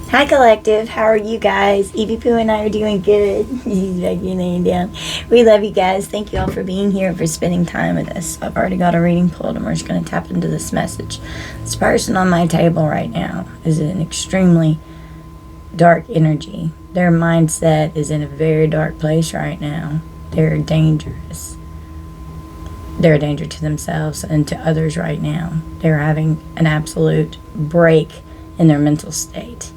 Hi, Collective. How are you guys? Evie Pooh and I are doing good. He's back here laying down. We love you guys. Thank you all for being here, for spending time with us. I've already got a reading pulled, and we're just going to tap into this message. This person on my table right now is an extremely dark energy. Their mindset is in a very dark place right now. They're dangerous. They're a danger to themselves and to others right now. They're having an absolute break in their mental state.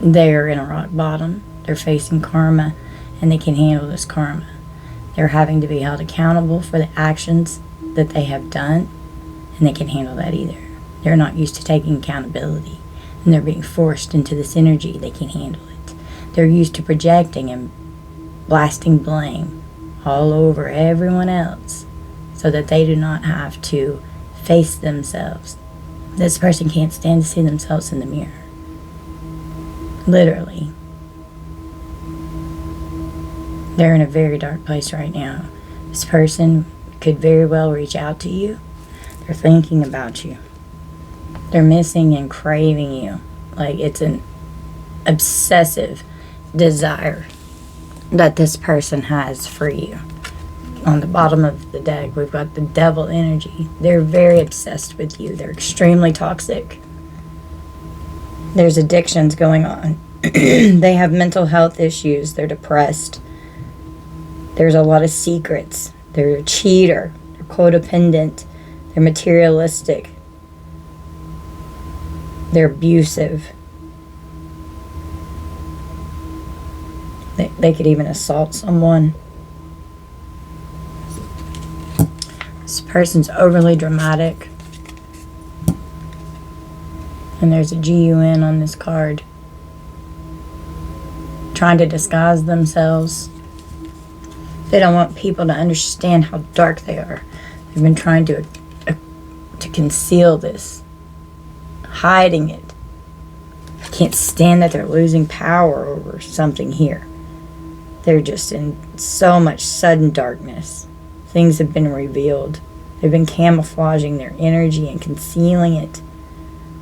They're in a rock bottom. They're facing karma, and they can handle this karma. They're having to be held accountable for the actions that they have done, and they can handle that either. They're not used to taking accountability, and they're being forced into this energy. They can handle it. They're used to projecting and blasting blame all over everyone else so that they do not have to face themselves. This person can't stand to see themselves in the mirror. Literally. They're in a very dark place right now. This person could very well reach out to you. They're thinking about you. They're missing and craving you. Like, it's an obsessive desire that this person has for you. On the bottom of the deck, we've got the devil energy. They're very obsessed with you. They're extremely toxic. There's addictions going on. They have mental health issues. They're depressed. There's a lot of secrets. They're a cheater. They're codependent. They're materialistic. They're abusive. They could even assault someone. This person's overly dramatic. And there's a GUN on this card. Trying to disguise themselves. They don't want people to understand how dark they are. They've been trying to conceal this. Hiding it. Can't stand that they're losing power over something here. They're just in so much sudden darkness. Things have been revealed. They've been camouflaging their energy and concealing it.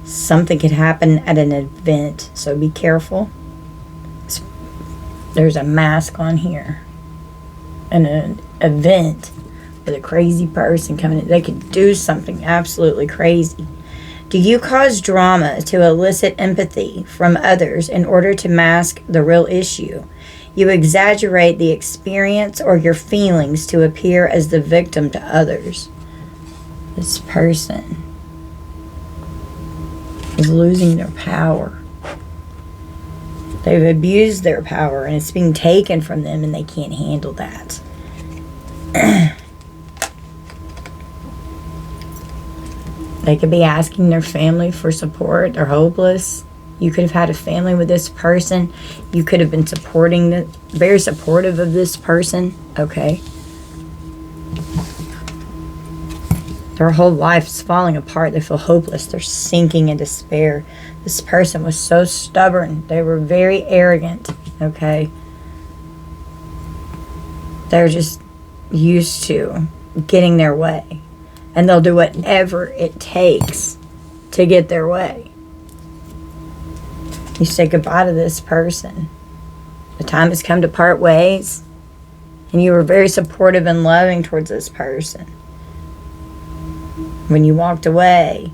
Something could happen at an event, so be careful. There's a mask on here. And an event with a crazy person coming in. They could do something absolutely crazy. Do you cause drama to elicit empathy from others in order to mask the real issue? You exaggerate the experience or your feelings to appear as the victim to others. This person is losing their power. They've abused their power and it's being taken from them and they can't handle that. They could be asking their family for support. They're hopeless. You could have had a family with this person. You could have been very supportive of this person. Okay. Their whole life is falling apart. They feel hopeless. They're sinking in despair. This person was so stubborn. They were very arrogant. Okay. They're just used to getting their way. And they'll do whatever it takes to get their way. You say goodbye to this person. The time has come to part ways. And you were very supportive and loving towards this person. When you walked away,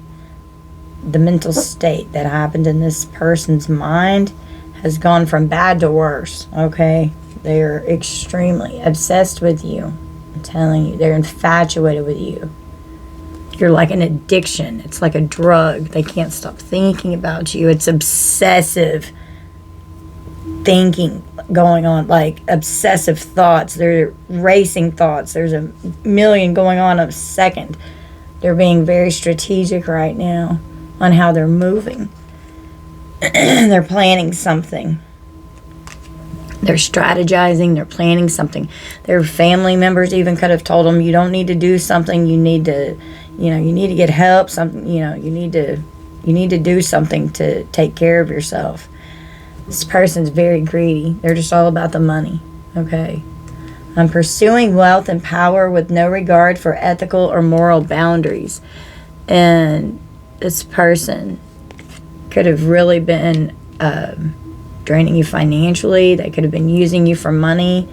the mental state that happened in this person's mind has gone from bad to worse, okay? They're extremely obsessed with you. I'm telling you, they're infatuated with you. You're like an addiction. It's like a drug. They can't stop thinking about you. It's obsessive thinking going on, like obsessive thoughts. They're racing thoughts. There's a million going on a second. They're being very strategic right now on how they're moving. They're planning something. They're strategizing. They're planning something. Their family members even could have told them, you don't need to do something. You need to, you need to get help. Something, you need to do something to take care of yourself. This person's very greedy. They're just all about the money. Okay. I'm pursuing wealth and power with no regard for ethical or moral boundaries. And this person could have really been draining you financially. They could have been using you for money.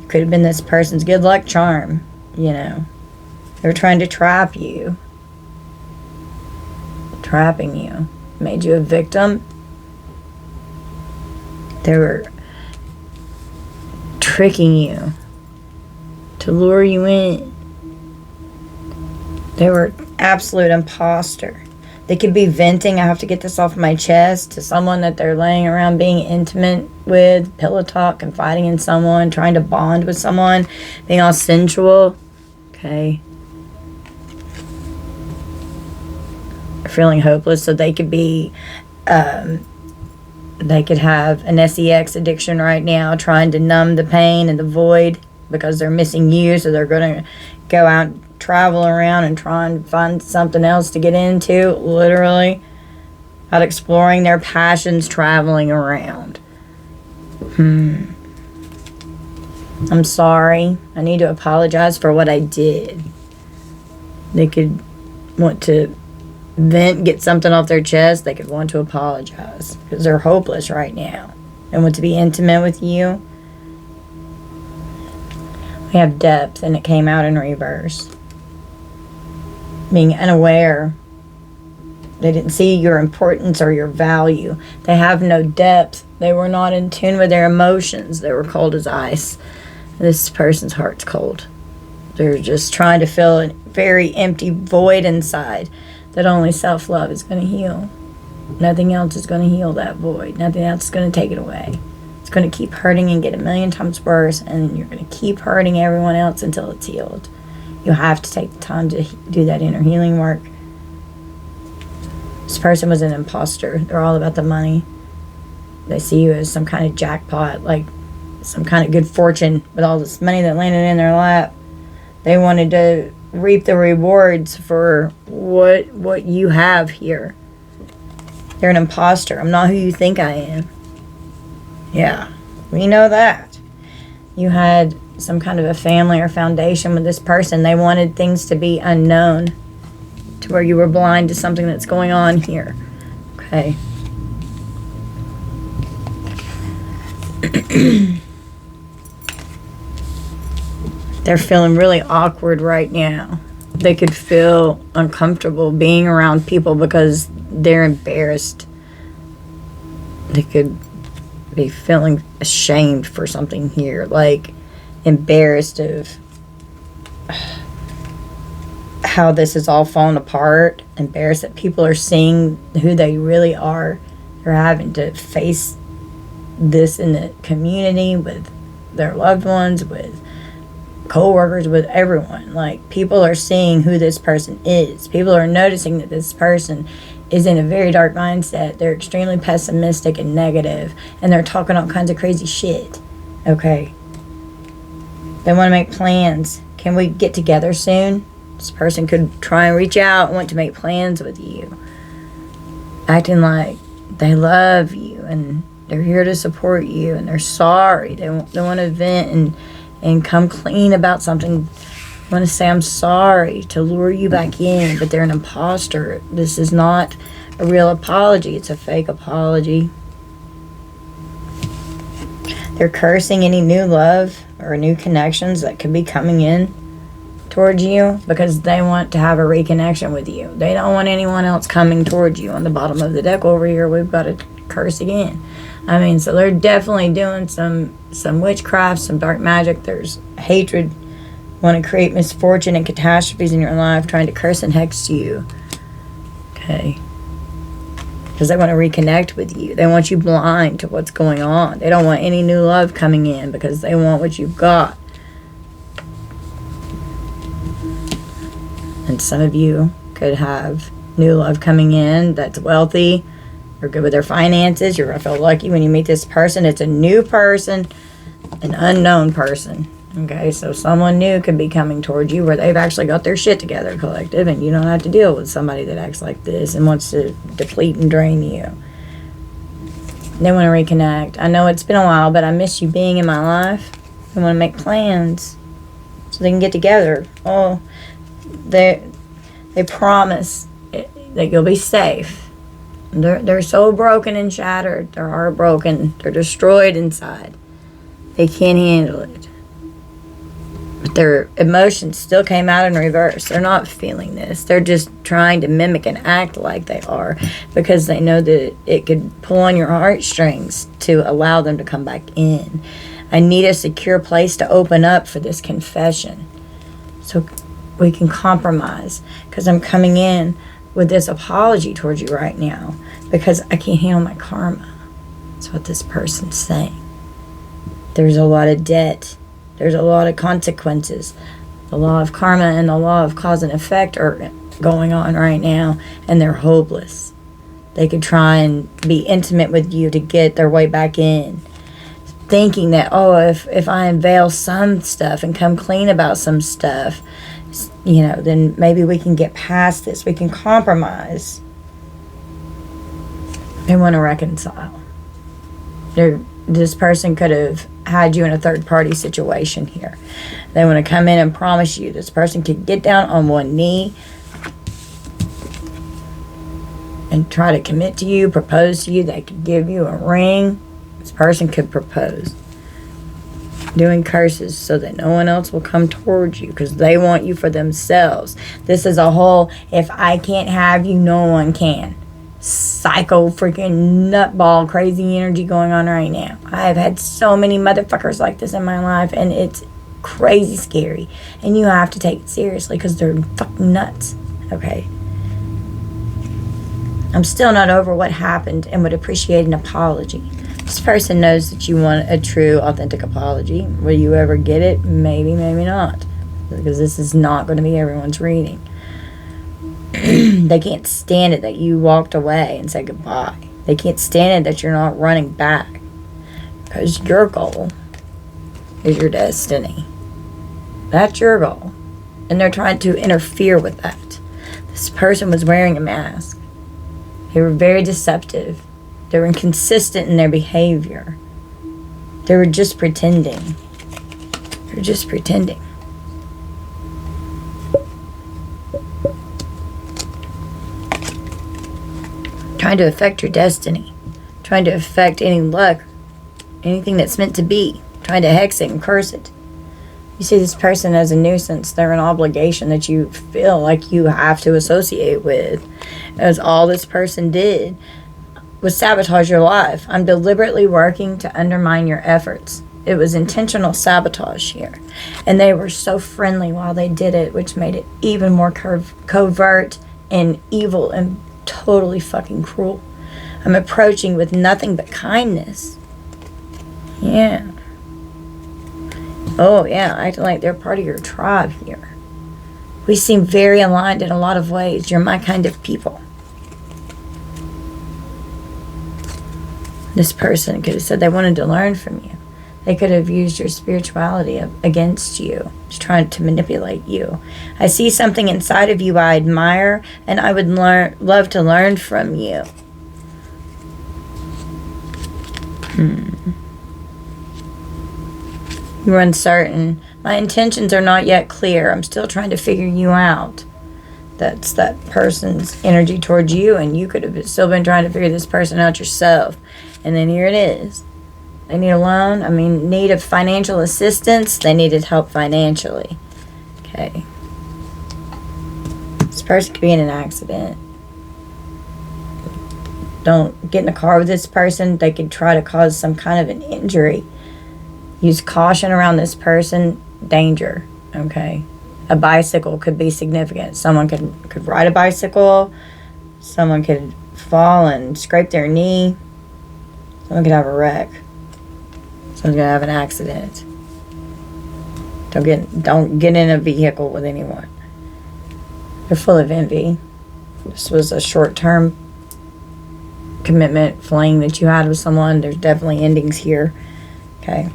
Could have been this person's good luck charm, you know. They're trying to trap you. Trapping you. Made you a victim. They were tricking you to lure you in. They were absolute imposter. They could be venting, I have to get this off my chest, to someone that they're laying around being intimate with, pillow talk, confiding in someone, trying to bond with someone, being all sensual. Okay. Feeling hopeless, so they could be, they could have an sex addiction right now, trying to numb the pain and the void because they're missing you, so they're going to go out, travel around and try and find something else to get into, literally. Out exploring their passions, traveling around. I'm sorry. I need to apologize for what I did. They could want to vent, get something off their chest. They could want to apologize because they're hopeless right now. They want to be intimate with you. We have depth, and it came out in reverse. Being unaware. They didn't see your importance or your value. They have no depth. They were not in tune with their emotions. They were cold as ice. This person's heart's cold. They're just trying to fill a very empty void inside that only self-love is going to heal. Nothing else is going to heal that void. Nothing else is going to take it away. It's going to keep hurting and get a million times worse, and you're going to keep hurting everyone else until it's healed. You have to take the time to do that inner healing work. This person was an imposter. They're all about the money. They see you as some kind of jackpot, like some kind of good fortune with all this money that landed in their lap. They wanted to reap the rewards for what you have here. They're an imposter. I'm not who you think I am. Yeah, we know that. You had some kind of a family or foundation with this person. They wanted things to be unknown, to where you were blind to something that's going on here. Okay. They're feeling really awkward right now. They could feel uncomfortable being around people because they're embarrassed. They could be feeling ashamed for something here, like embarrassed of how this is all falling apart, embarrassed that people are seeing who they really are. They're having to face this in the community with their loved ones, with co-workers, with everyone. Like, people are seeing who this person is. People are noticing that this person is in a very dark mindset. They're extremely pessimistic and negative, and they're talking all kinds of crazy shit. Okay. They want to make plans. Can we get together soon? This person could try and reach out and want to make plans with you, acting like they love you and they're here to support you and they're sorry. They want to vent and come clean about something. They want to say, I'm sorry, to lure you back in, but they're an imposter. This is not a real apology. It's a fake apology. They're cursing any new love or new connections that could be coming in towards you because they want to have a reconnection with you. They don't want anyone else coming towards you. On the bottom of the deck over here, we've got a curse again. I mean, so they're definitely doing some witchcraft, some dark magic. There's hatred, want to create misfortune and catastrophes in your life, trying to curse and hex you. Okay. Because they want to reconnect with you. They want you blind to what's going on. They don't want any new love coming in because they want what you've got. And some of you could have new love coming in that's wealthy or good with their finances. You're going to feel lucky when you meet this person. It's a new person, an unknown person. Okay, so someone new could be coming towards you where they've actually got their shit together, collective, and you don't have to deal with somebody that acts like this and wants to deplete and drain you. They want to reconnect. I know it's been a while, but I miss you being in my life. They want to make plans so they can get together. Oh, they promise that you'll be safe. They're so broken and shattered. They're heartbroken. They're destroyed inside. They can't handle it. But their emotions still came out in reverse. They're not feeling this. They're just trying to mimic and act like they are because they know that it could pull on your heartstrings to allow them to come back in. I need a secure place to open up for this confession so we can compromise, because I'm coming in with this apology towards you right now because I can't handle my karma. That's what this person's saying. There's a lot of debt. There's a lot of consequences. The law of karma and the law of cause and effect are going on right now, and they're hopeless. They could try and be intimate with you to get their way back in, thinking that, oh, if I unveil some stuff and come clean about some stuff, you know, then maybe we can get past this. We can compromise. They want to reconcile. This person could have had you in a third-party situation here. They want to come in and promise you. This person could get down on one knee and try to commit to you, propose to you. They could give you a ring. This person could propose, doing curses so that no one else will come towards you because they want you for themselves. This is a whole, if I can't have you, no one can. Psycho freaking nutball crazy energy going on right now. I've had so many motherfuckers like this in my life, and it's crazy scary, and you have to take it seriously because they're fucking nuts. Okay, I'm still not over what happened and would appreciate an apology. This person knows that you want a true, authentic apology. Will you ever get it? Maybe, maybe not, because this is not going to be everyone's reading. They can't stand it that you walked away and said goodbye. They can't stand it that you're not running back, because your goal is your destiny. That's your goal, and they're trying to interfere with that. This person was wearing a mask. They were very deceptive. They were inconsistent in their behavior. They were just pretending. They're just pretending. Trying to affect your destiny, trying to affect any luck, anything that's meant to be, trying to hex it and curse it. You see this person as a nuisance. They're an obligation that you feel like you have to associate with. As all this person did was sabotage your life. I'm deliberately working to undermine your efforts. It was intentional sabotage here. And they were so friendly while they did it, which made it even more covert and evil and totally fucking cruel. I'm approaching with nothing but kindness. Yeah. Oh, yeah, acting like they're part of your tribe here. We seem very aligned in a lot of ways. You're my kind of people. This person could have said they wanted to learn from you. They could have used your spirituality against you, just trying to manipulate you. I see something inside of you I admire, and I would love to learn from you. You're uncertain. My intentions are not yet clear. I'm still trying to figure you out. That's that person's energy towards you, and you could have still been trying to figure this person out yourself. And then here it is. They need a loan. Need of financial assistance. They needed help financially. Okay. This person could be in an accident. Don't get in a car with this person. They could try to cause some kind of an injury. Use caution around this person. Danger. Okay. A bicycle could be significant. Someone could ride a bicycle. Someone could fall and scrape their knee. Someone could have a wreck. Someone's gonna have an accident. Don't get in a vehicle with anyone. They're full of envy. This was a short-term commitment, fling that you had with someone. There's definitely endings here. Okay.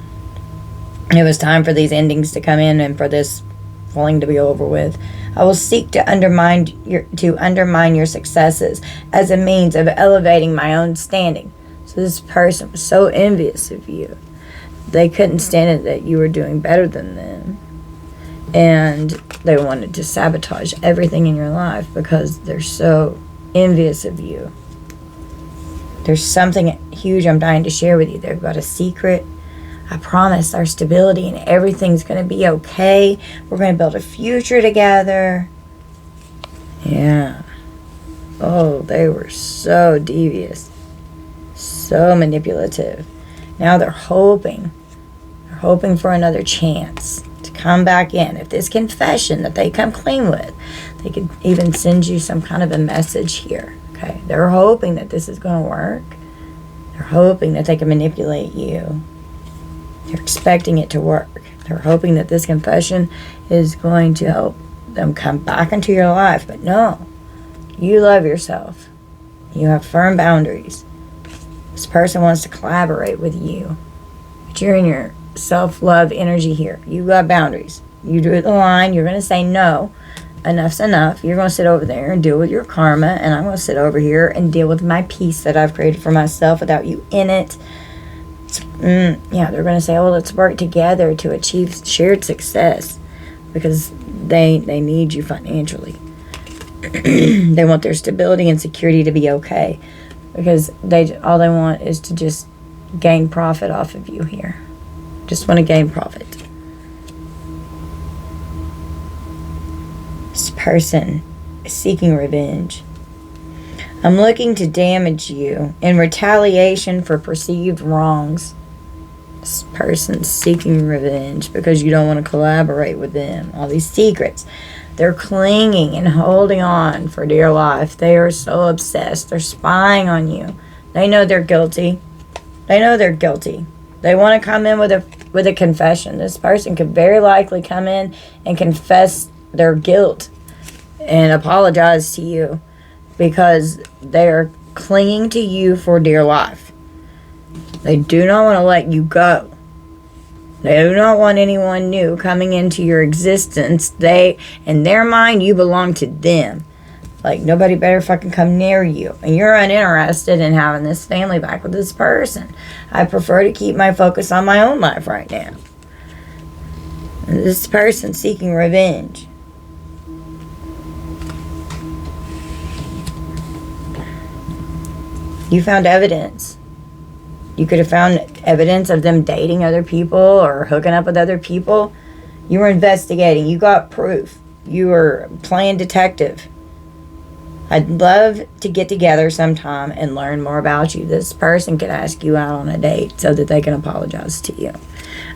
It was time for these endings to come in and for this fling to be over with. I will seek to undermine your successes as a means of elevating my own standing. So this person was so envious of you. They couldn't stand it that you were doing better than them. And they wanted to sabotage everything in your life because they're so envious of you. There's something huge I'm dying to share with you. They've got a secret. I promise our stability and everything's going to be okay. We're going to build a future together. Yeah. Oh, they were so devious. So manipulative. Now they're hoping. They're hoping for another chance to come back in. If this confession that they come clean with, they could even send you some kind of a message here. Okay. They're hoping that this is going to work. They're hoping that they can manipulate you. They're expecting it to work. They're hoping that this confession is going to help them come back into your life. But no, you love yourself. You have firm boundaries. This person wants to collaborate with you. But you're in your self-love energy here. You got boundaries. You do the line. You're going to say no. Enough's enough. You're going to sit over there and deal with your karma. And I'm going to sit over here and deal with my peace that I've created for myself without you in it. Yeah, they're going to say, oh, let's work together to achieve shared success. Because they need you financially. They want their stability and security to be okay. Because all they want is to just gain profit off of you here. Just want to gain profit. This person is seeking revenge. I'm looking to damage you in retaliation for perceived wrongs. This person's seeking revenge because you don't want to collaborate with them. All these secrets. They're clinging and holding on for dear life. They are so obsessed. They're spying on you. They know they're guilty. They know they're guilty. They want to come in with a confession. This person could very likely come in and confess their guilt and apologize to you because they are clinging to you for dear life. They do not want to let you go. They do not want anyone new coming into your existence. In their mind, you belong to them. Like, nobody better fucking come near you. And you're uninterested in having this family back with this person. I prefer to keep my focus on my own life right now. And this person seeking revenge. You found evidence. You could have found evidence of them dating other people or hooking up with other people. You were investigating. You got proof. You were playing detective. I'd love to get together sometime and learn more about you. This person could ask you out on a date so that they can apologize to you.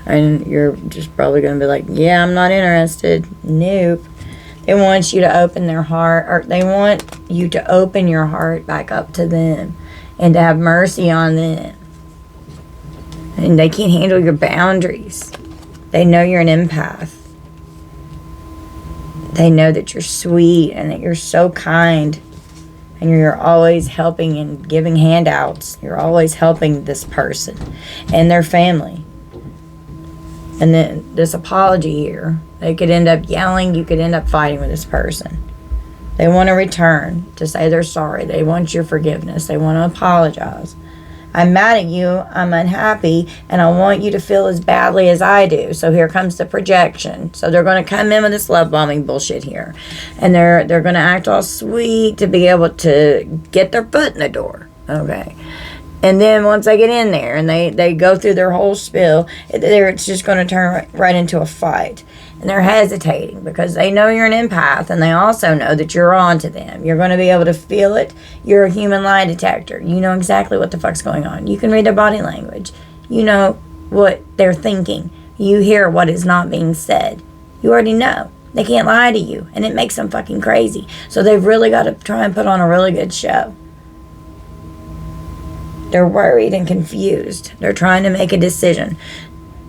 And you're just probably going to be like, yeah, I'm not interested. Nope. They want you to open their heart, or they want you to open your heart back up to them and to have mercy on them. And they can't handle your boundaries. They know you're an empath. They know that you're sweet and that you're so kind. And you're always helping and giving handouts. You're always helping this person and their family. And then this apology here, they could end up yelling. You could end up fighting with this person. They want to return to say they're sorry. They want your forgiveness. They want to apologize. I'm mad at you, I'm unhappy, and I want you to feel as badly as I do. So here comes the projection. So they're going to come in with this love bombing bullshit here. And they're going to act all sweet to be able to get their foot in the door. Okay. And then once they get in there and they go through their whole spiel, it's just going to turn right into a fight. And they're hesitating because they know you're an empath and they also know that you're on to them. You're going to be able to feel it. You're a human lie detector. You know exactly what the fuck's going on. You can read their body language. You know what they're thinking. You hear what is not being said. You already know. They can't lie to you. And it makes them fucking crazy. So they've really got to try and put on a really good show. They're worried and confused. They're trying to make a decision.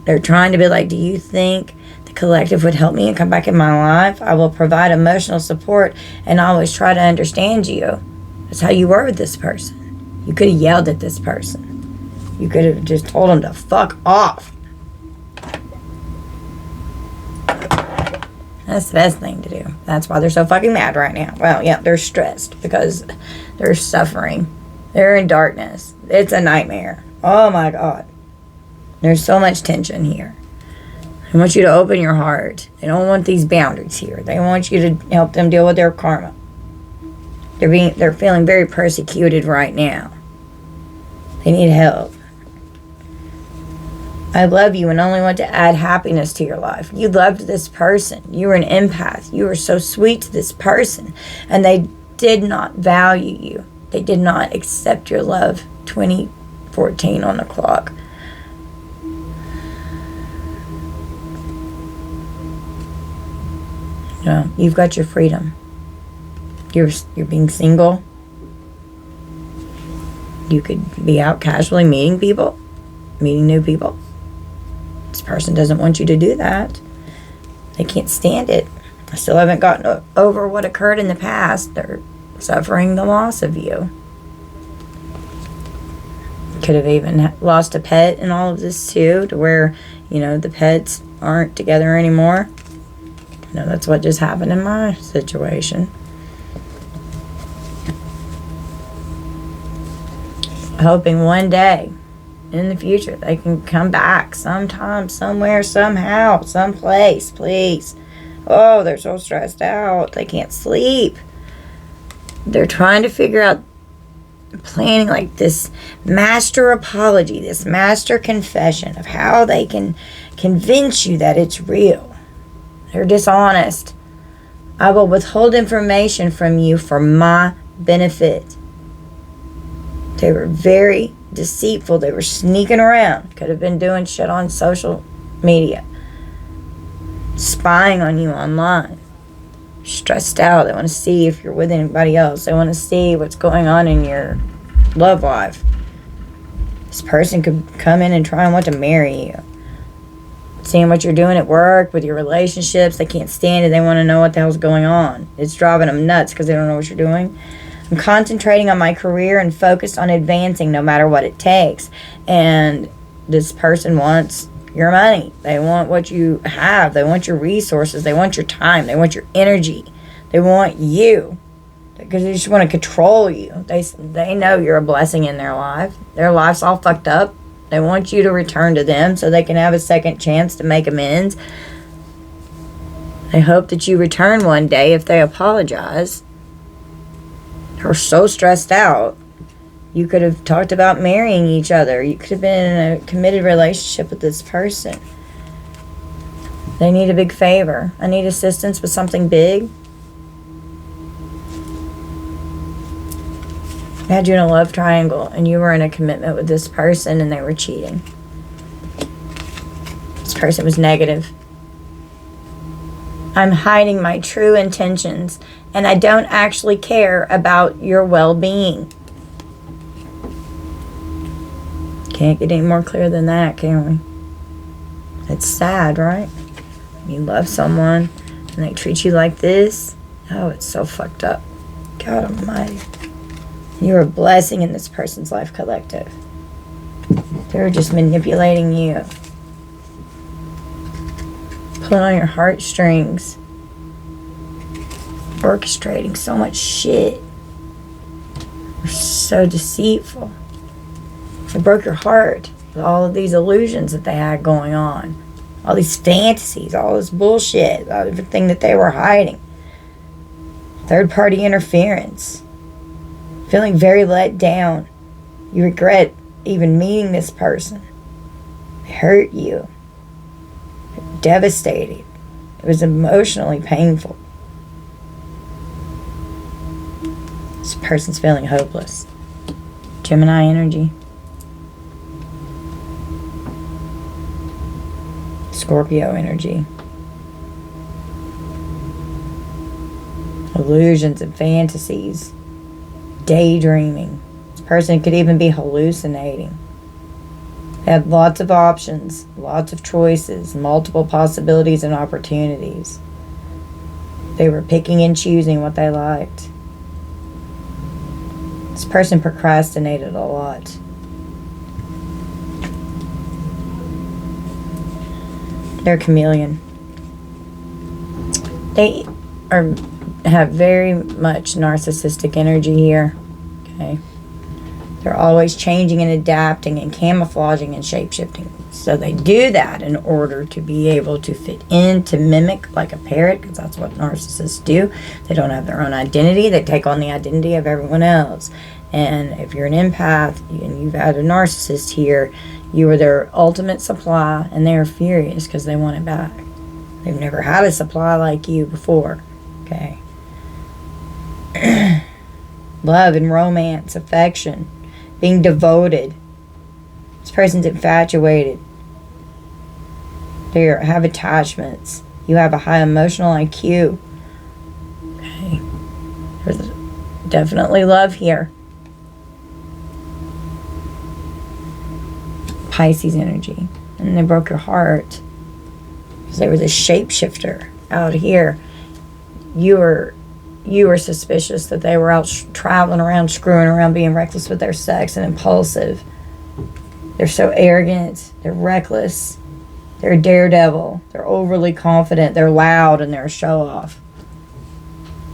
They're trying to be like, do you think the collective would help me and come back in my life? I will provide emotional support and always try to understand you. That's how you were with this person. You could have yelled at this person. You could have just told them to fuck off. That's the best thing to do. That's why they're so fucking mad right now. Well, yeah, they're stressed because they're suffering. They're in darkness. It's a nightmare. Oh my God. There's so much tension here. They want you to open your heart. They don't want these boundaries here. They want you to help them deal with their karma. They're feeling very persecuted right now. They need help. I love you and only want to add happiness to your life. You loved this person. You were an empath. You were so sweet to this person. And they did not value you. They did not accept your love. 2014 on the clock. No, you've got your freedom. You're being single. You could be out casually meeting people, meeting new people. This person doesn't want you to do that. They can't stand it. I still haven't gotten over what occurred in the past. They're suffering the loss of you. Could have even lost a pet in all of this too, to where, the pets aren't together anymore. That's what just happened in my situation. Hoping one day in the future they can come back sometime, somewhere, somehow, someplace, please. Oh, they're so stressed out. They can't sleep. They're trying to figure out, planning like this master apology, this master confession of how they can convince you that it's real. They're dishonest. I will withhold information from you for my benefit. They were very deceitful. They were sneaking around. Could have been doing shit on social media. Spying on you online. Stressed out. They want to see if you're with anybody else. They want to see what's going on in your love life. This person could come in and try and want to marry you. Seeing what you're doing at work, with your relationships. They can't stand it. They want to know what the hell's going on. It's driving them nuts because they don't know what you're doing. I'm concentrating on my career and focused on advancing no matter what it takes. And this person wants your money. They want what you have. They want your resources. They want your time. They want your energy. They want you. Because they just want to control you. They know you're a blessing in their life. Their life's all fucked up. They want you to return to them so they can have a second chance to make amends. They hope that you return one day if they apologize. They're so stressed out. You could have talked about marrying each other. You could have been in a committed relationship with this person. They need a big favor. I need assistance with something big. I had you in a love triangle and you were in a commitment with this person and they were cheating. This person was negative. I'm hiding my true intentions and I don't actually care about your well-being. Can't get any more clear than that, can we? It's sad, right? You love someone and they treat you like this. Oh, it's so fucked up. God almighty. You're a blessing in this person's life, collective. They're just manipulating you. Pulling on your heartstrings. Orchestrating so much shit. They're so deceitful. They broke your heart with all of these illusions that they had going on. All these fantasies, all this bullshit, everything that they were hiding. Third-party interference. Feeling very let down. You regret even meeting this person. They hurt you. They're devastated. It was emotionally painful. This person's feeling hopeless. Gemini energy. Scorpio energy. Illusions and fantasies. Daydreaming. This person could even be hallucinating. They had lots of options, lots of choices, multiple possibilities and opportunities. They were picking and choosing what they liked. This person procrastinated a lot. They're a chameleon. They have very much narcissistic energy here. Okay. They're always changing and adapting and camouflaging and shape-shifting. So they do that in order to be able to fit in, to mimic like a parrot, because that's what narcissists do. They don't have their own identity. They take on the identity of everyone else. And if you're an empath and you've had a narcissist here, you are their ultimate supply, and they're furious because they want it back. They've never had a supply like you before. Okay. Love and romance, affection, being devoted. This person's infatuated. They have attachments. You have a high emotional IQ. Okay. There's definitely love here. Pisces energy. And they broke your heart. Because they were the shapeshifter out here. You were suspicious that they were out traveling around, screwing around, being reckless with their sex and impulsive. They're so arrogant. They're reckless. They're a daredevil. They're overly confident. They're loud, and they're a show-off.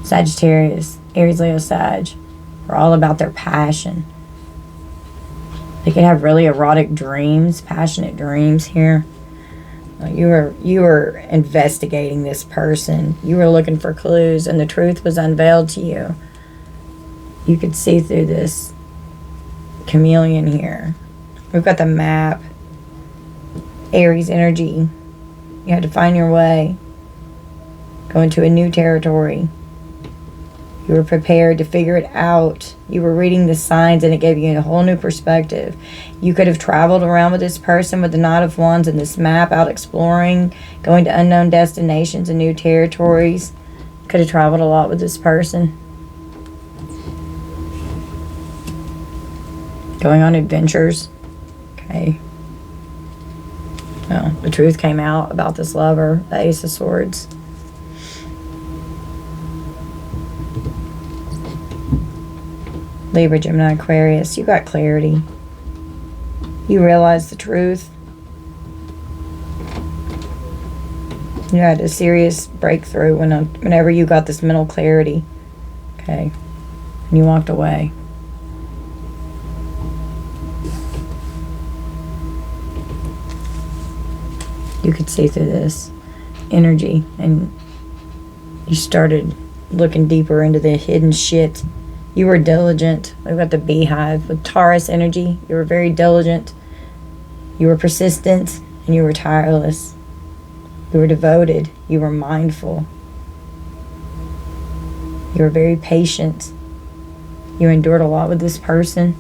Sagittarius, Aries, Leo, Sag, are all about their passion. They could have really erotic dreams, passionate dreams here. You were investigating this person. You were looking for clues, and the truth was unveiled to you. You could see through this chameleon here. We've got the map. Aries energy. You had to find your way. Go into a new territory. You were prepared to figure it out. You were reading the signs, and it gave you a whole new perspective. You could have traveled around with this person with the Knight of Wands and this map, out exploring, going to unknown destinations and new territories. You could have traveled a lot with this person. Going on adventures. Okay. Well, the truth came out about this lover, the Ace of Swords. Libra, Gemini, Aquarius, you got clarity. You realized the truth. You had a serious breakthrough whenever you got this mental clarity. Okay. And you walked away. You could see through this energy, and you started looking deeper into the hidden shit. You were diligent. We've got the beehive with Taurus energy. You were very diligent. You were persistent, and you were tireless. You were devoted. You were mindful. You were very patient. You endured a lot with this person.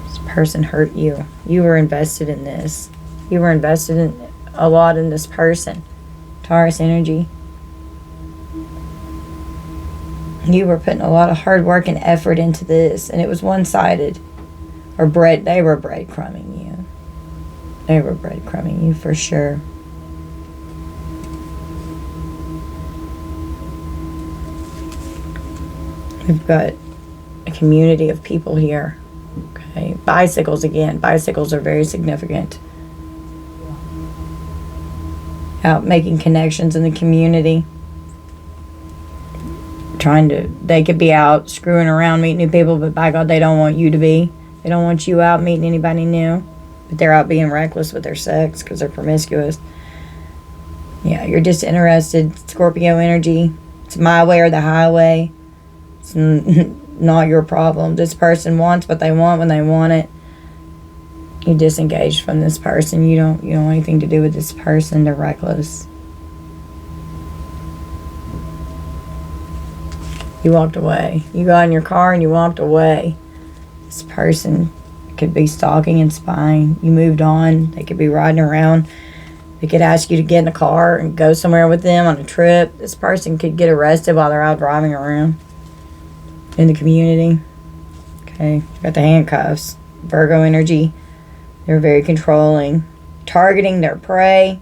This person hurt you. You were invested in this. You were invested in a lot in this person. Taurus energy. You were putting a lot of hard work and effort into this, and it was one-sided. Or they were breadcrumbing you. They were breadcrumbing you for sure. We've got a community of people here. Okay, bicycles again. Bicycles are very significant. Out making connections in the community. They could be out screwing around, meeting new people, but by God, they don't want you to be. They don't want you out meeting anybody new. But they're out being reckless with their sex because they're promiscuous. Yeah, you're disinterested. Scorpio energy. It's my way or the highway. It's not your problem. This person wants what they want when they want it. You disengage from this person. You don't want anything to do with this person. They're reckless. You walked away. You got in your car and you walked away. This person could be stalking and spying. You moved on. They could be riding around. They could ask you to get in a car and go somewhere with them on a trip. This person could get arrested while they're out driving around in the community. Okay, you got the handcuffs. Virgo energy. They're very controlling. Targeting their prey.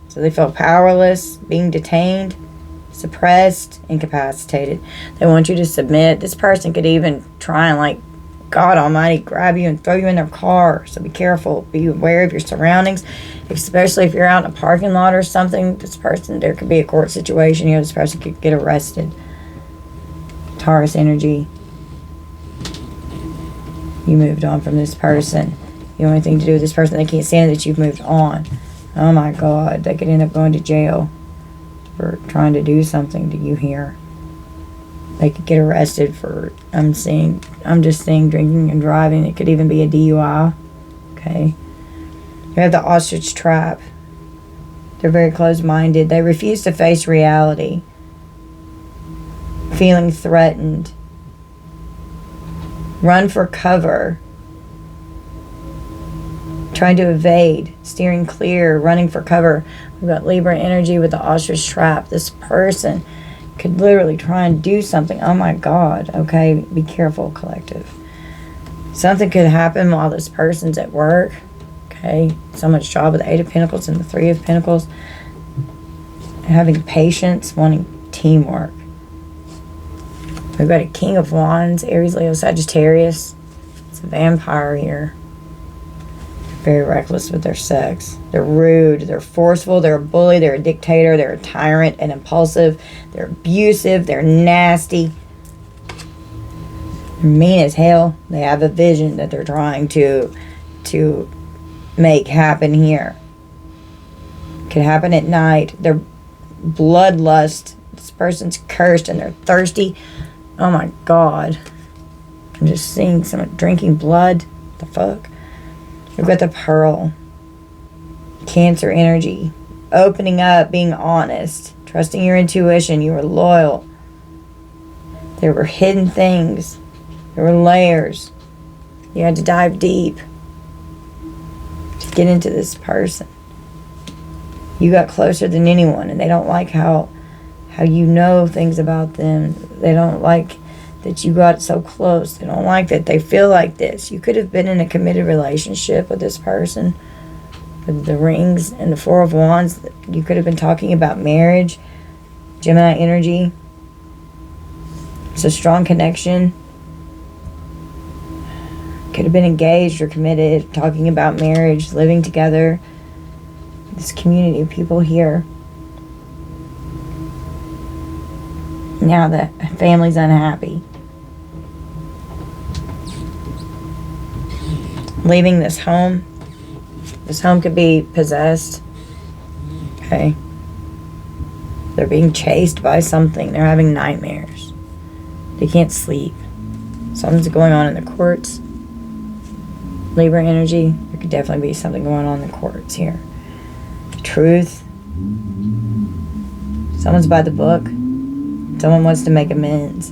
So they feel powerless, being detained, suppressed, incapacitated. They want you to submit. This person could even try and, God almighty, grab you and throw you in their car. So be careful. Be aware of your surroundings, especially if you're out in a parking lot or something. There could be a court situation. This person could get arrested. Taurus energy. You moved on from this person. You don't have anything to do with this person. They can't stand that you've moved on. Oh my God. They could end up going to jail for trying to do something to you here. They could get arrested for, I'm just seeing drinking and driving. It could even be a DUI. Okay. You have the ostrich trap. They're very closed-minded. They refuse to face reality. Feeling threatened. Run for cover. Trying to evade. Steering clear. Running for cover. We've got Libra energy with the ostrich trap. This person could literally try and do something. Oh my God. Okay, be careful, collective. Something could happen while this person's at work. Okay, someone's job with the 8 of Pentacles and the 3 of Pentacles. Having patience, wanting teamwork. We've got a King of Wands, Aries, Leo, Sagittarius. It's a vampire here. Very reckless with their sex. They're rude, they're forceful, they're a bully, they're a dictator, they're a tyrant and impulsive, they're abusive, they're nasty. They're mean as hell. They have a vision that they're trying to make happen here. Could happen at night. They're bloodlust. This person's cursed and they're thirsty. Oh my God. I'm just seeing someone drinking blood. What the fuck? We've got the Pearl. Cancer energy. Opening up, being honest. Trusting your intuition. You were loyal. There were hidden things. There were layers. You had to dive deep to get into this person. You got closer than anyone, and they don't like how you know things about them. They don't like that you got so close. They don't like that they feel like this. You could have been in a committed relationship with this person. With the rings and the 4 of Wands, you could have been talking about marriage. Gemini energy. It's a strong connection. Could have been engaged or committed, talking about marriage, living together. This community of people here. Now the family's unhappy. Leaving this home. This home could be possessed. Okay. They're being chased by something. They're having nightmares. They can't sleep. Something's going on in the courts. Libra energy. There could definitely be something going on in the courts here. Truth. Someone's by the book. Someone wants to make amends.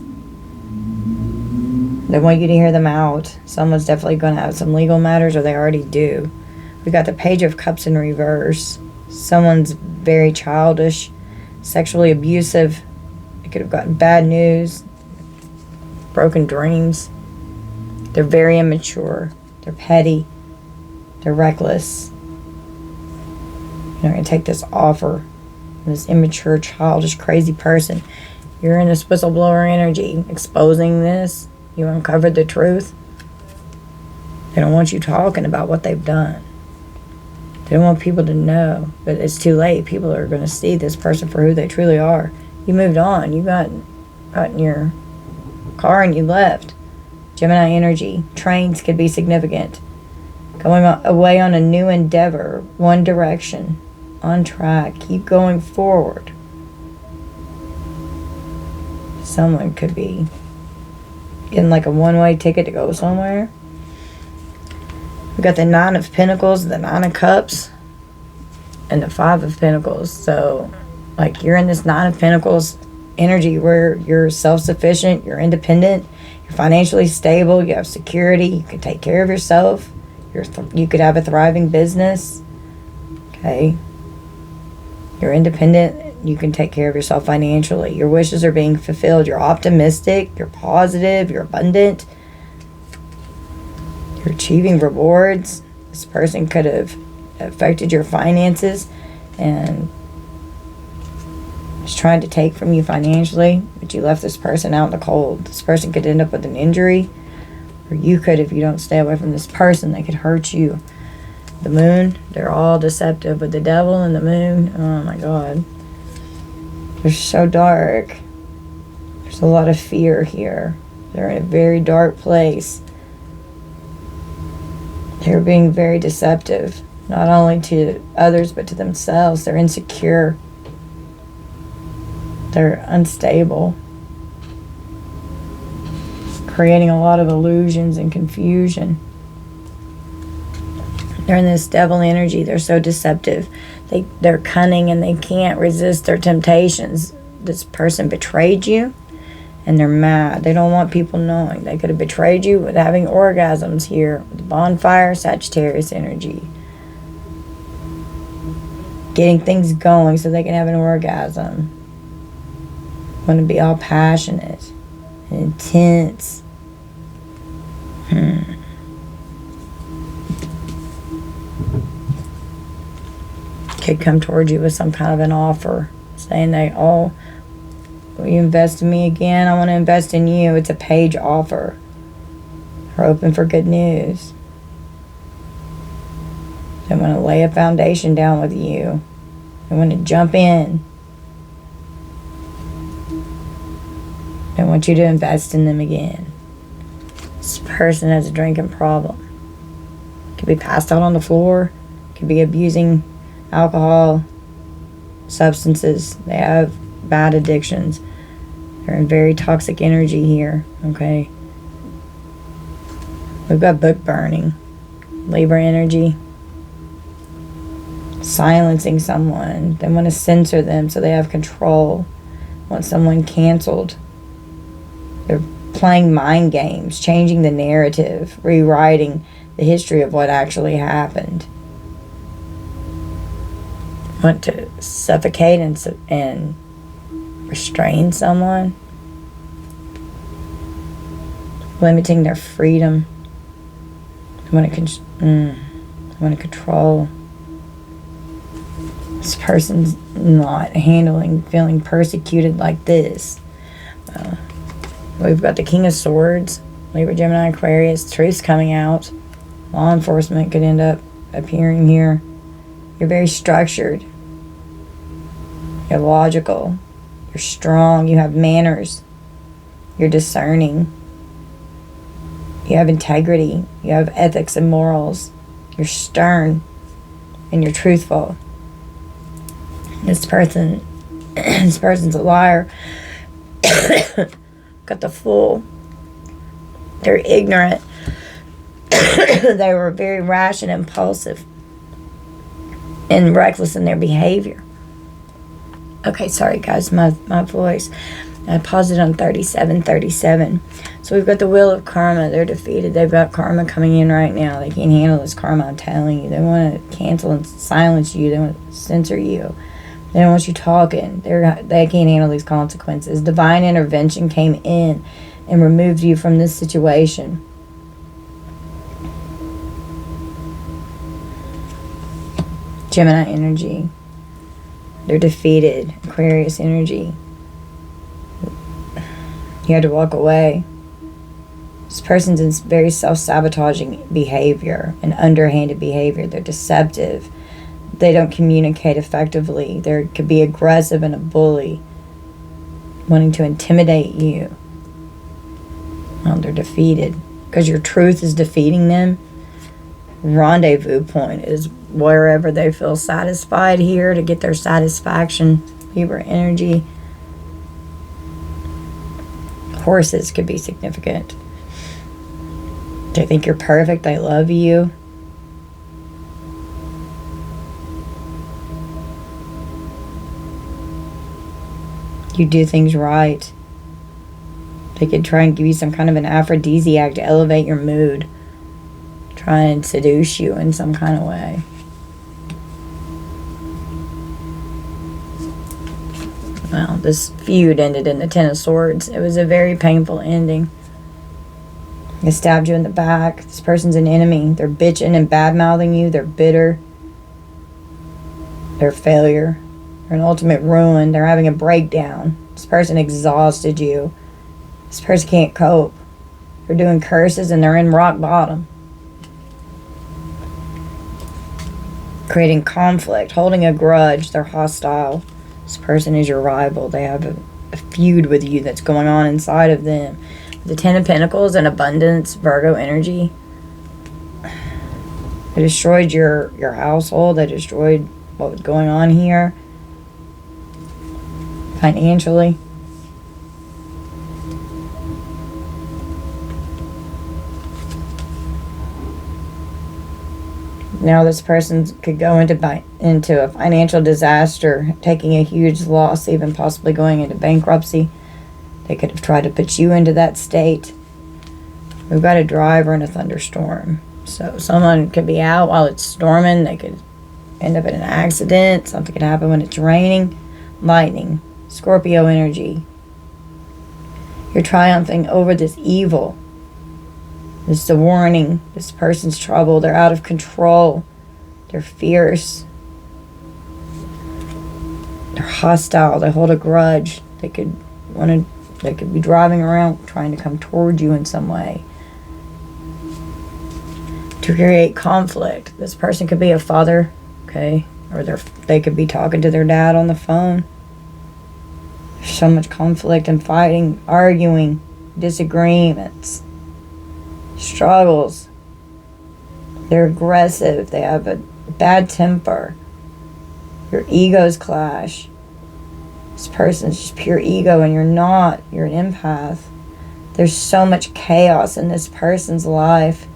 They want you to hear them out. Someone's definitely going to have some legal matters, or they already do. We got the Page of Cups in reverse. Someone's very childish, sexually abusive. They could have gotten bad news, broken dreams. They're very immature. They're petty. They're reckless. You're going to take this offer from this immature, childish, crazy person. You're in this whistleblower energy, exposing this. You uncovered the truth. They don't want you talking about what they've done. They don't want people to know, but it's too late. People are going to see this person for who they truly are. You moved on. You got in your car and you left. Gemini energy. Trains could be significant. Going away on a new endeavor. One direction. On track. Keep going forward. Someone could be getting like a one-way ticket to go somewhere. We got the 9 of Pentacles, the 9 of Cups, and the 5 of Pentacles. So, like, you're in this 9 of Pentacles energy where you're self-sufficient, you're independent, you're financially stable, you have security, you can take care of yourself, you could have a thriving business, okay? You're independent, you can take care of yourself financially. Your wishes are being fulfilled. You're optimistic, you're positive, you're abundant. You're achieving rewards. This person could have affected your finances and was trying to take from you financially, but you left this person out in the cold. This person could end up with an injury, or you could, if you don't stay away from this person, they could hurt you. The moon, they're all deceptive, but the devil and the moon, oh my God. They're so dark. There's a lot of fear here. They're in a very dark place. They're being very deceptive, not only to others, but to themselves. They're insecure. They're unstable. creating a lot of illusions and confusion. They're in this devil energy. They're so deceptive. They're cunning and they can't resist their temptations. This person betrayed you and they're mad. They don't want people knowing. They could have betrayed you with having orgasms here. The bonfire, Sagittarius energy. Getting things going so they can have an orgasm. Want to be all passionate and intense. Could come towards you with some kind of an offer saying will you invest in me again? I want to invest in you. It's a page offer. We're open for good news. They want to lay a foundation down with you. They want to jump in. They want you to invest in them again. This person has a drinking problem. Could be passed out on the floor. Could be abusing alcohol, substances. They have bad addictions. They're in very toxic energy here, okay? We've got book burning, Libra energy, silencing someone. They want to censor them so they have control. Want someone canceled. They're playing mind games, changing the narrative, rewriting the history of what actually happened. Want to suffocate and restrain someone, limiting their freedom. They want to control. This person's not feeling persecuted like this. We've got the King of Swords, Libra, Gemini, Aquarius. Truth's coming out. Law enforcement could end up appearing here. You're very structured. You're logical. You're strong. You have manners. You're discerning. You have integrity. You have ethics and morals. You're stern. And you're truthful. This person's a liar. Got the Fool. They're ignorant. They were very rash and impulsive and reckless in their behavior. Okay, sorry guys, my voice. I paused it on 3737. So we've got the Wheel of Karma. They're defeated. They've got karma coming in right now. They can't handle this karma, I'm telling you. They want to cancel and silence you. They want to censor you. They don't want you talking. They can't handle these consequences. Divine intervention came in and removed you from this situation. Gemini energy. They're defeated. Aquarius energy. You had to walk away. This person's in very self-sabotaging behavior and underhanded behavior. They're deceptive. They don't communicate effectively. They could be aggressive and a bully, wanting to intimidate you. Well, they're defeated because your truth is defeating them. Rendezvous point is wherever they feel satisfied here to get their satisfaction. Libra energy. Horses could be significant. They think you're perfect. They love you. You do things right. They could try and give you some kind of an aphrodisiac to elevate your mood. Try and seduce you in some kind of way. Well, this feud ended in the Ten of Swords. It was a very painful ending. They stabbed you in the back. This person's an enemy. They're bitching and bad-mouthing you. They're bitter. They're a failure. They're an ultimate ruin. They're having a breakdown. This person exhausted you. This person can't cope. They're doing curses and they're in rock bottom. Creating conflict, holding a grudge. They're hostile. This person is your rival. They have a feud with you that's going on inside of them. The Ten of Pentacles and abundance, Virgo energy. They destroyed your household. They destroyed what was going on here. Financially. Now this person could go into a financial disaster, taking a huge loss, even possibly going into bankruptcy. They could have tried to put you into that state. We've got a driver in a thunderstorm. So someone could be out while it's storming. They could end up in an accident. Something could happen when it's raining. Lightning. Scorpio energy. You're triumphing over this evil. This is a warning. This person's trouble. They're out of control. They're fierce. They're hostile. They hold a grudge. They could be driving around trying to come toward you in some way to create conflict. This person could be a father, okay? Or they could be talking to their dad on the phone. There's so much conflict and fighting, arguing, disagreements, struggles. They're aggressive. They have a bad temper. Your egos clash. This person's just pure ego and you're not. You're an empath. There's so much chaos in this person's life.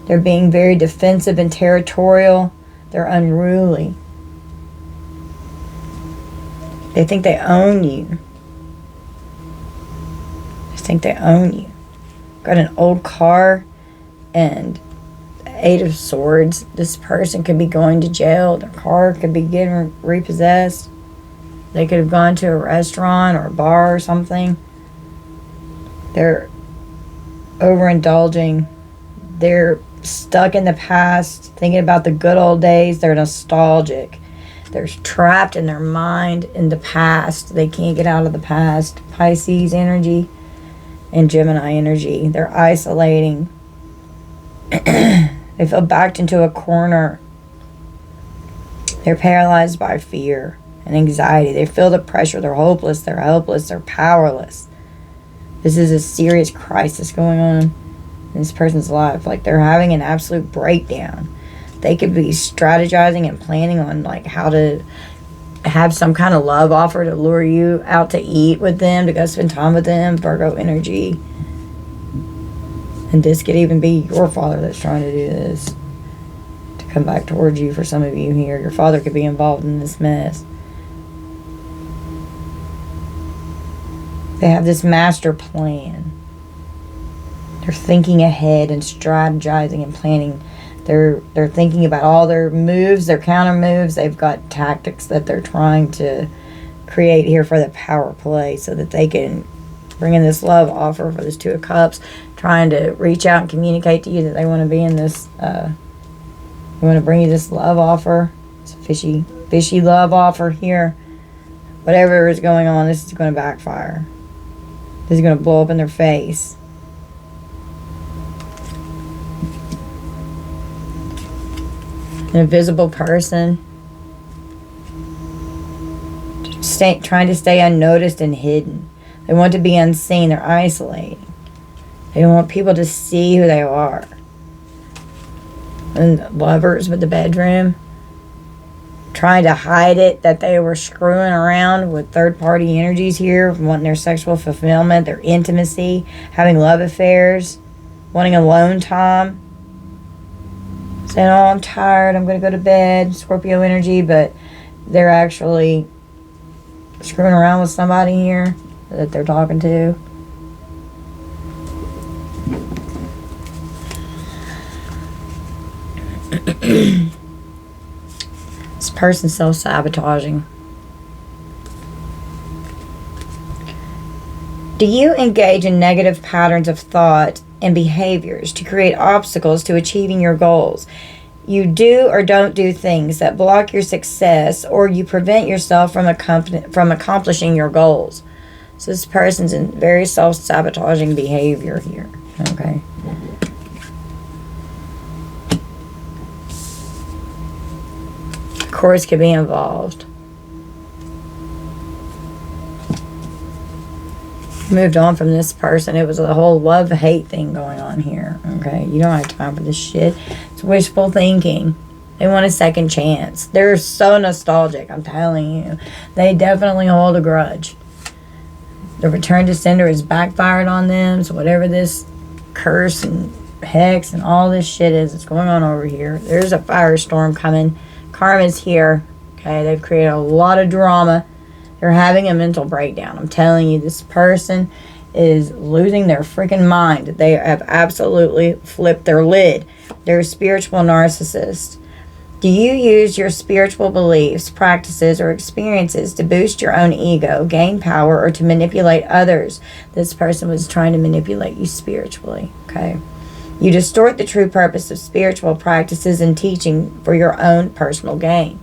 They're being very defensive and territorial. They're unruly. They think they own you. They think they own you. Got an old car and the Eight of Swords. This person could be going to jail. Their car could be getting repossessed. They could have gone to a restaurant or a bar or something. They're overindulging. They're stuck in the past, thinking about the good old days. They're nostalgic. They're trapped in their mind in the past. They can't get out of the past. Pisces energy and Gemini energy. They're isolating. They feel backed into a corner. They're paralyzed by fear and anxiety. They feel the pressure. They're hopeless. They're helpless. They're powerless. This is a serious crisis going on in this person's life. Like, they're having an absolute breakdown. They could be strategizing and planning on like how to have some kind of love offer to lure you out to eat with them, to go spend time with them. Virgo energy. And this could even be your father that's trying to do this, to come back towards you. For some of you here, your father could be involved in this mess. They have this master plan. They're thinking ahead and strategizing and planning. They're thinking about all their moves, their counter moves. They've got tactics that they're trying to create here for the power play, so that they can bring in this love offer for this Two of Cups, trying to reach out and communicate to you that they want to be in this, they want to bring you this love offer. It's a fishy love offer here. Whatever is going on, this is going to backfire. This is going to blow up in their face. An invisible person trying to stay unnoticed and hidden. They want to be unseen. They're isolating. They don't want people to see who they are. And lovers with the bedroom, trying to hide it, that they were screwing around with third-party energies here, wanting their sexual fulfillment, their intimacy, having love affairs, wanting alone time, saying, oh, I'm tired, I'm going to go to bed, Scorpio energy, but they're actually screwing around with somebody here that they're talking to. This person's self-sabotaging. Do you engage in negative patterns of thought and behaviors to create obstacles to achieving your goals? You do or don't do things that block your success, or you prevent yourself from accomplishing your goals. So this person's in very self-sabotaging behavior here. Okay. Of course, could be involved. Moved on from this person. It was a whole love-hate thing going on here. Okay, you don't have time for this shit. It's wishful thinking. They want a second chance. They're so nostalgic, I'm telling you. They definitely hold a grudge. The return to sender has backfired on them. So whatever this curse and hex and all this shit is going on over here. There's a firestorm coming. Karma's here. Okay, they've created a lot of drama. They're having a mental breakdown. I'm telling you, this person is losing their freaking mind. They have absolutely flipped their lid. They're a spiritual narcissist. Do you use your spiritual beliefs, practices, or experiences to boost your own ego, gain power, or to manipulate others? This person was trying to manipulate you spiritually, okay? You distort the true purpose of spiritual practices and teaching for your own personal gain.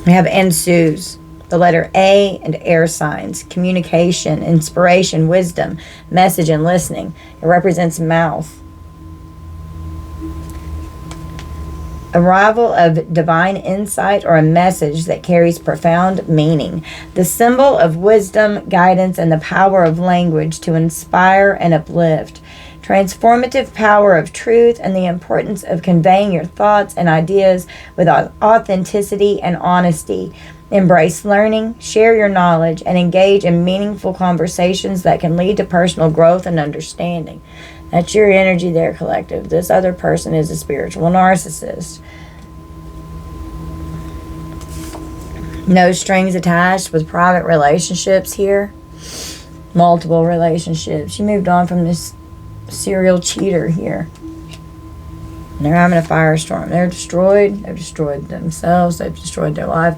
We have ensues, the letter A, and air signs, communication, inspiration, wisdom, message, and listening. It represents mouth. Arrival of divine insight or a message that carries profound meaning. The symbol of wisdom, guidance, and the power of language to inspire and uplift. Transformative power of truth and the importance of conveying your thoughts and ideas with authenticity and honesty. Embrace learning, share your knowledge, and engage in meaningful conversations that can lead to personal growth and understanding. That's your energy there, collective. This other person is a spiritual narcissist. No strings attached with private relationships here. Multiple relationships. You moved on from this serial cheater here. And they're having a firestorm. They're destroyed. They've destroyed themselves. They've destroyed their life.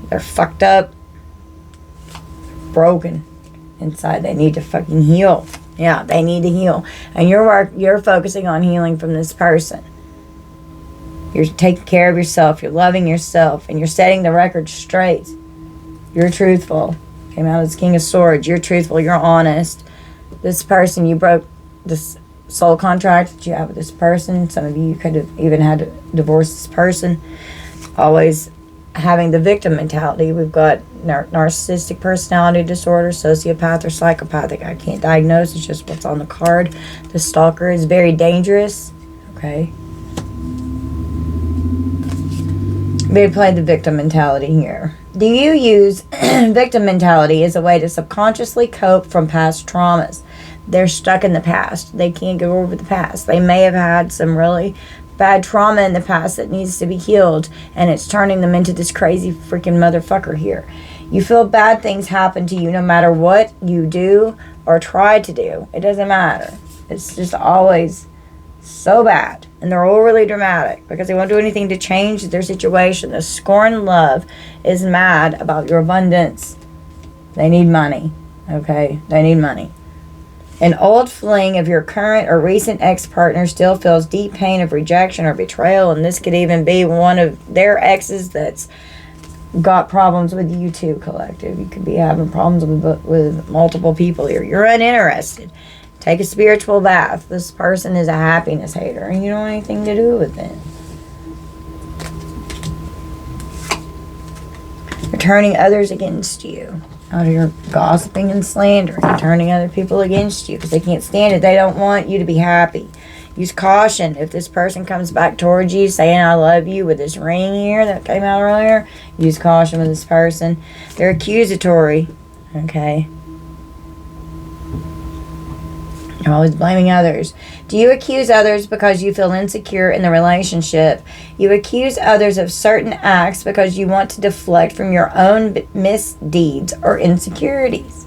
They're fucked up. Broken inside. They need to fucking heal. Yeah, they need to heal. And you're focusing on healing from this person. You're taking care of yourself. You're loving yourself. And you're setting the record straight. You're truthful. Came out as King of Swords. You're truthful. You're honest. This person, you broke this soul contract that you have with this person. Some of you could have even had to divorce this person. Always having the victim mentality. We've got narcissistic personality disorder, sociopath, or psychopathic. I can't diagnose. It's just what's on the card. The stalker is very dangerous. Okay. They play the victim mentality here. Do you use victim mentality as a way to subconsciously cope from past traumas? They're stuck in the past. They can't get over the past. They may have had some really bad trauma in the past that needs to be healed, and it's turning them into this crazy freaking motherfucker here. You feel bad things happen to you no matter what you do or try to do. It doesn't matter. It's just always so bad. And they're overly dramatic because they won't do anything to change their situation. The scorn love is mad about your abundance. They need money. Okay? They need money. An old fling of your current or recent ex-partner still feels deep pain of rejection or betrayal, and this could even be one of their exes that's got problems with you too, collective. You could be having problems with multiple people here. You're uninterested. Take a spiritual bath. This person is a happiness hater, and you don't want anything to do with it. You're turning others against you. Out of your gossiping and slandering, turning other people against you because they can't stand it. They don't want you to be happy. Use caution. If this person comes back towards you saying I love you with this ring here that came out earlier, use caution with this person. They're accusatory. Okay. You're always blaming others. Do you accuse others because you feel insecure in the relationship? You accuse others of certain acts because you want to deflect from your own misdeeds or insecurities.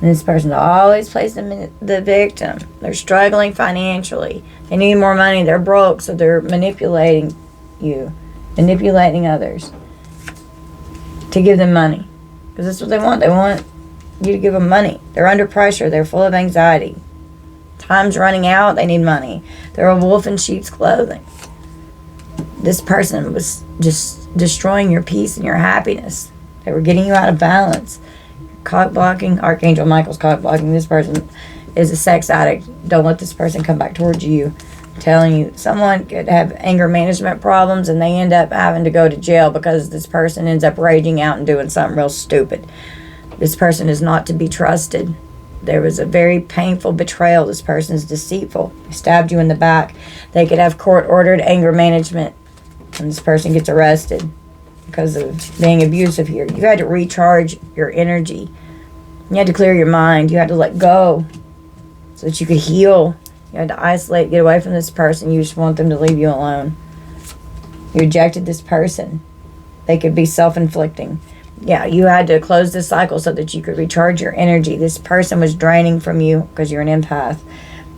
And this person always plays the victim. They're struggling financially. They need more money. They're broke, so they're manipulating you. Manipulating others to give them money. Because that's what they want. They want you to give them money. They're under pressure. They're full of anxiety. Time's running out. They need money. They're a wolf in sheep's clothing. This person was just destroying your peace and your happiness. They were getting you out of balance. Cock blocking. Archangel Michael's cock blocking. This person is a sex addict. Don't let this person come back towards you. I'm telling you, someone could have anger management problems and they end up having to go to jail because this person ends up raging out and doing something real stupid. This person is not to be trusted. There was a very painful betrayal. This person is deceitful. They stabbed you in the back. They could have court-ordered anger management, and this person gets arrested because of being abusive here. You had to recharge your energy. You had to clear your mind. You had to let go so that you could heal. You had to isolate, get away from this person. You just want them to leave you alone. You rejected this person. They could be self-inflicting. Yeah, you had to close this cycle so that you could recharge your energy. This person was draining from you because you're an empath.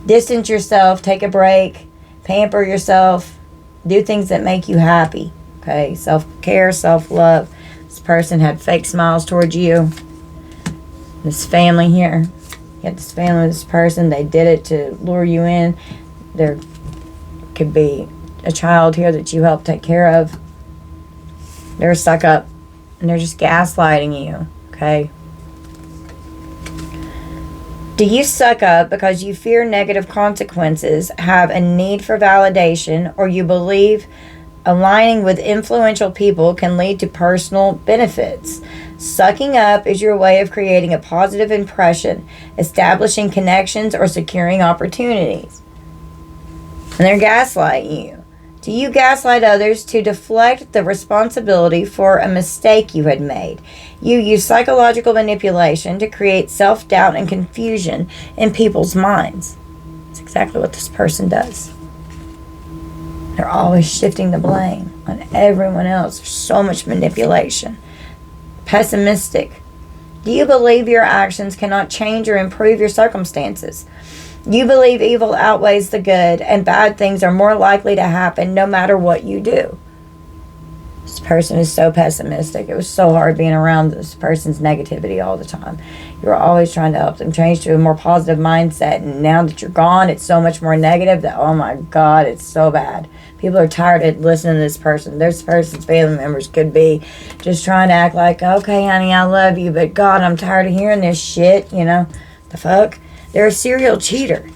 Distance yourself. Take a break. Pamper yourself. Do things that make you happy. Okay? Self-care, self-love. This person had fake smiles towards you. This family here. You had this family with this person. They did it to lure you in. There could be a child here that you helped take care of. They're stuck up. And they're just gaslighting you. Okay? Do you suck up because you fear negative consequences, have a need for validation, or you believe aligning with influential people can lead to personal benefits? Sucking up is your way of creating a positive impression, establishing connections, or securing opportunities. And they're gaslighting you. Do you gaslight others to deflect the responsibility for a mistake you had made? You use psychological manipulation to create self-doubt and confusion in people's minds. That's exactly what this person does. They're always shifting the blame on everyone else. There's so much manipulation. Pessimistic. Do you believe your actions cannot change or improve your circumstances? You believe evil outweighs the good and bad things are more likely to happen no matter what you do. This person is so pessimistic. It was so hard being around this person's negativity all the time. You're always trying to help them change to a more positive mindset. And now that you're gone, it's so much more negative that, oh my God, it's so bad. People are tired of listening to this person. This person's family members could be just trying to act like, okay, honey, I love you, but God, I'm tired of hearing this shit, you know? The fuck? They're a serial cheater.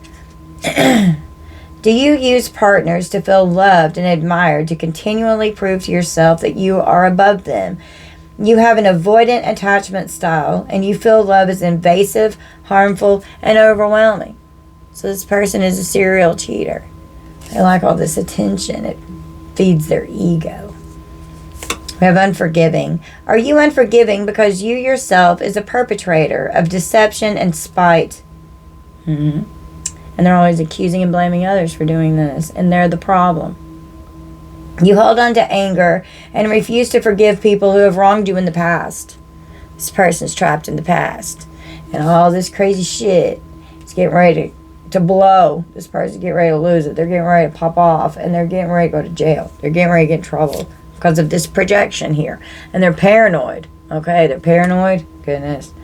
Do you use partners to feel loved and admired to continually prove to yourself that you are above them? You have an avoidant attachment style and you feel love is invasive, harmful, and overwhelming. So this person is a serial cheater. They like all this attention. It feeds their ego. We have unforgiving. Are you unforgiving because you yourself is a perpetrator of deception and spite? Mm-hmm. And they're always accusing and blaming others for doing this. And they're the problem. You hold on to anger and refuse to forgive people who have wronged you in the past. This person's trapped in the past. And all this crazy shit is getting ready to blow. This person's getting ready to lose it. They're getting ready to pop off. And they're getting ready to go to jail. They're getting ready to get in trouble because of this projection here. And they're paranoid. Okay, they're paranoid. Goodness.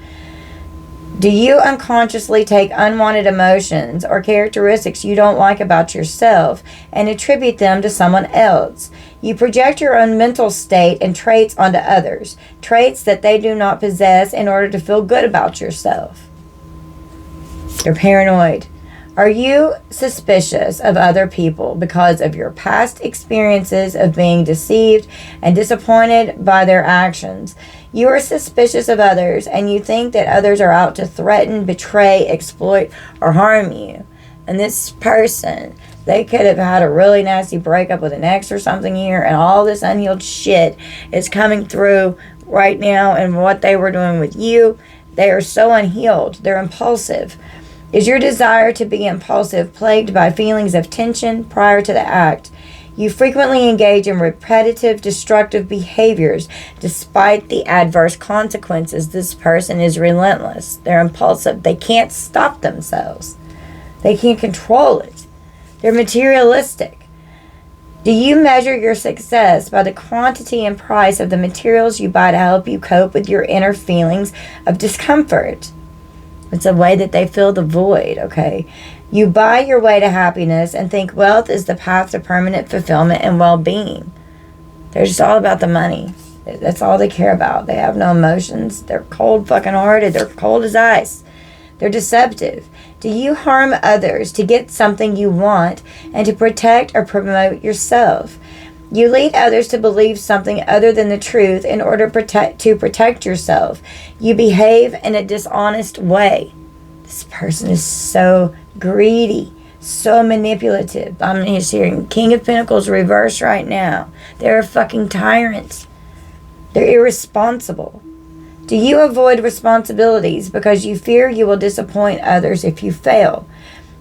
Do you unconsciously take unwanted emotions or characteristics you don't like about yourself and attribute them to someone else? You project your own mental state and traits onto others, traits that they do not possess in order to feel good about yourself. You're paranoid. Are you suspicious of other people because of your past experiences of being deceived and disappointed by their actions? You are suspicious of others and you think that others are out to threaten, betray, exploit, or harm you. And this person, they could have had a really nasty breakup with an ex or something here, and all this unhealed shit is coming through right now and what they were doing with you. They are so unhealed. They're impulsive. Is your desire to be impulsive plagued by feelings of tension prior to the act? You frequently engage in repetitive, destructive behaviors despite the adverse consequences. This person is relentless. They're impulsive. They can't stop themselves. They can't control it. They're materialistic. Do you measure your success by the quantity and price of the materials you buy to help you cope with your inner feelings of discomfort? It's a way that they fill the void, okay? You buy your way to happiness and think wealth is the path to permanent fulfillment and well-being. They're just all about the money. That's all they care about. They have no emotions. They're cold fucking hearted. They're cold as ice. They're deceptive. Do you harm others to get something you want and to protect or promote yourself? You lead others to believe something other than the truth in order to protect yourself. You behave in a dishonest way. This person is so greedy, so manipulative. I'm just hearing King of Pentacles reverse right now. They're a fucking tyrant. They're irresponsible. Do you avoid responsibilities because you fear you will disappoint others if you fail?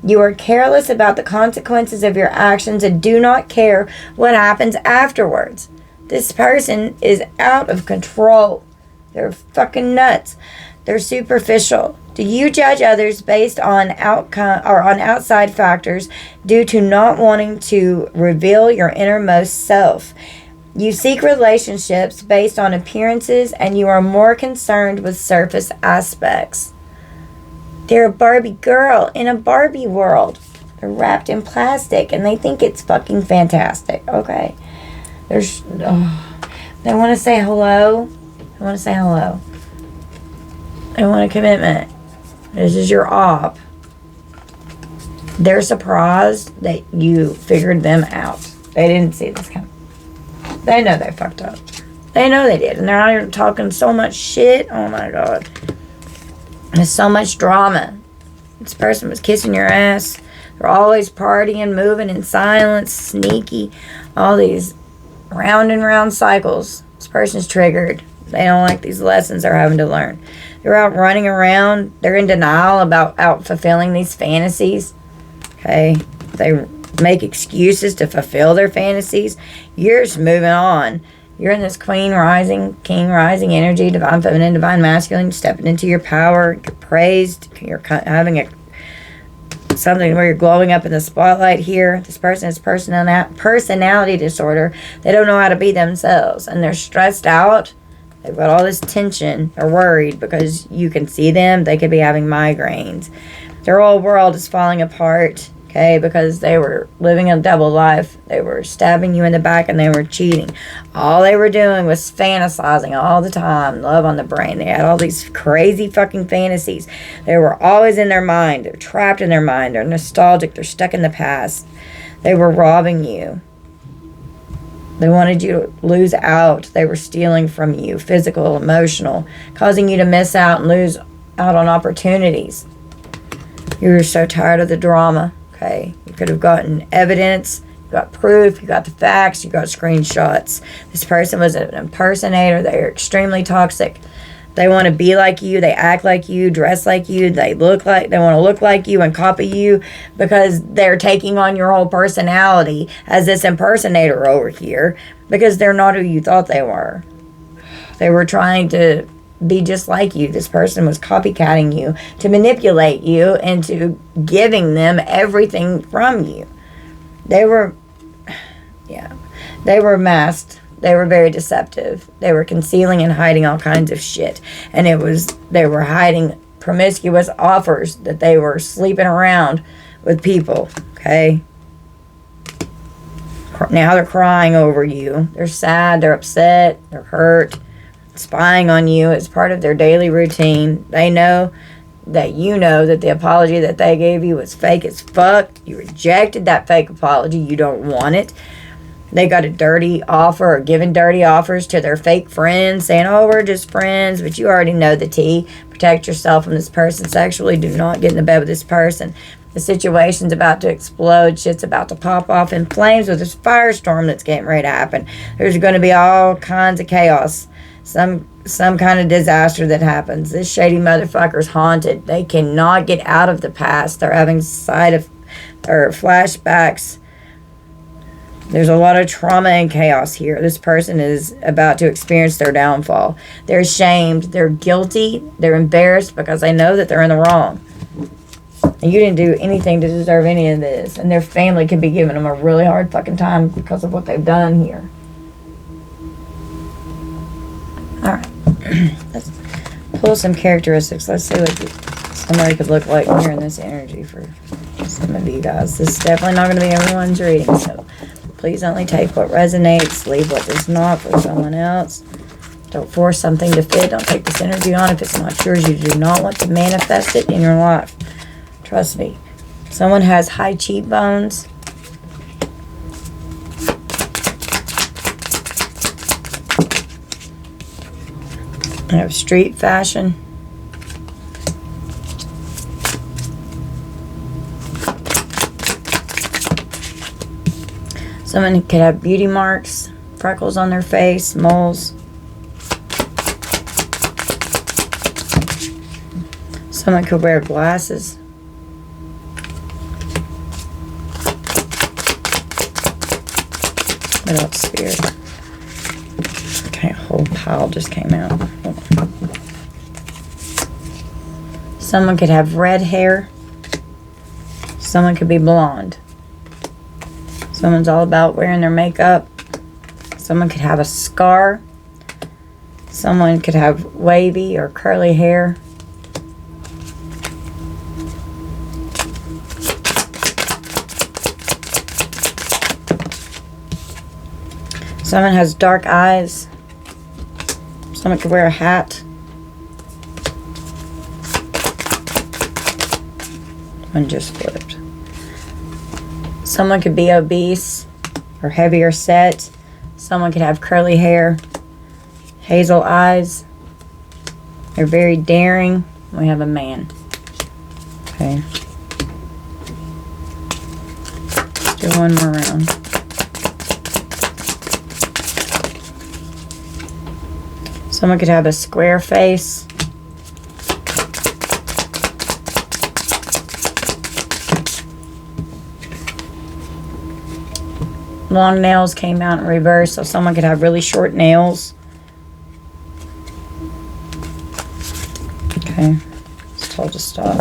You are careless about the consequences of your actions and do not care what happens afterwards. This person is out of control. They're fucking nuts. They're superficial. Do you judge others based on outcome or on outside factors due to not wanting to reveal your innermost self? You seek relationships based on appearances and you are more concerned with surface aspects. They're a Barbie girl in a Barbie world. They're wrapped in plastic and they think it's fucking fantastic. Okay. They want to say hello. They want to say hello. They want a commitment. This is your op. They're surprised that you figured them out. They didn't see this coming. They know they fucked up. They know they did. And they're out here talking so much shit. Oh my God. There's so much drama. This person was kissing your ass. They're always partying, moving in silence, sneaky. All these round and round cycles. This person's triggered. They don't like these lessons they're having to learn. They're out running around. They're in denial about out fulfilling these fantasies. Okay? They make excuses to fulfill their fantasies. You're just moving on. You're in this queen rising, king rising energy, divine feminine, divine masculine, stepping into your power. You're praised. You're having something where you're glowing up in the spotlight here. This person has personality disorder. They don't know how to be themselves. And they're stressed out. They've got all this tension. They're worried because you can see them. They could be having migraines. Their whole world is falling apart. Okay, because they were living a double life. They were stabbing you in the back and they were cheating. All they were doing was fantasizing all the time. Love on the brain. They had all these crazy fucking fantasies. They were always in their mind. They're trapped in their mind. They're nostalgic. They're stuck in the past. They were robbing you. They wanted you to lose out. They were stealing from you, physical, emotional, causing you to miss out and lose out on opportunities. You were so tired of the drama. Okay, you could have gotten evidence, you got proof, you got the facts, you got screenshots. This person was an impersonator. They are extremely toxic. They want to be like you, they act like you, dress like you, they want to look like you and copy you because they're taking on your whole personality as this impersonator over here because they're not who you thought they were. They were trying to be just like you. This person was copycatting you to manipulate you into giving them everything from you. They were masked. They were very deceptive. They were concealing and hiding all kinds of shit. And they were hiding promiscuous offers that they were sleeping around with people. Okay? Now they're crying over you. They're sad. They're upset. They're hurt. Spying on you as part of their daily routine. They know that you know that the apology that they gave you was fake as fuck. You rejected that fake apology. You don't want it. They got a dirty offer or given dirty offers to their fake friends saying, oh, we're just friends, but you already know the tea. Protect yourself from this person sexually. Do not get in the bed with this person. The situation's about to explode. Shit's about to pop off in flames with this firestorm that's getting ready to happen. There's going to be all kinds of chaos. Some kind of disaster that happens. This shady motherfucker's haunted. They cannot get out of the past. They're having flashbacks. There's a lot of trauma and chaos here. This person is about to experience their downfall. They're ashamed. They're guilty. They're embarrassed because they know that they're in the wrong. And you didn't do anything to deserve any of this. And their family could be giving them a really hard fucking time because of what they've done here. Alright, let's pull some characteristics. Let's see what somebody could look like here in this energy for some of you guys. This is definitely not going to be everyone's reading, so please only take what resonates, leave what does not for someone else. Don't force something to fit. Don't take this energy on if it's not yours. You do not want to manifest it in your life. Trust me. Someone has high cheekbones. I have street fashion. Someone could have beauty marks, freckles on their face, moles. Someone could wear glasses. What else, Spirit? Okay, a whole pile just came out. Someone could have red hair. Someone could be blonde. Someone's all about wearing their makeup. Someone could have a scar. Someone could have wavy or curly hair. Someone has dark eyes. Someone could wear a hat. One just flipped. Someone could be obese or heavier set. Someone could have curly hair, hazel eyes. They're very daring. We have a man. Okay. Let's do one more round. Someone could have a square face. Long nails came out in reverse, so someone could have really short nails. Okay, it's told to stop.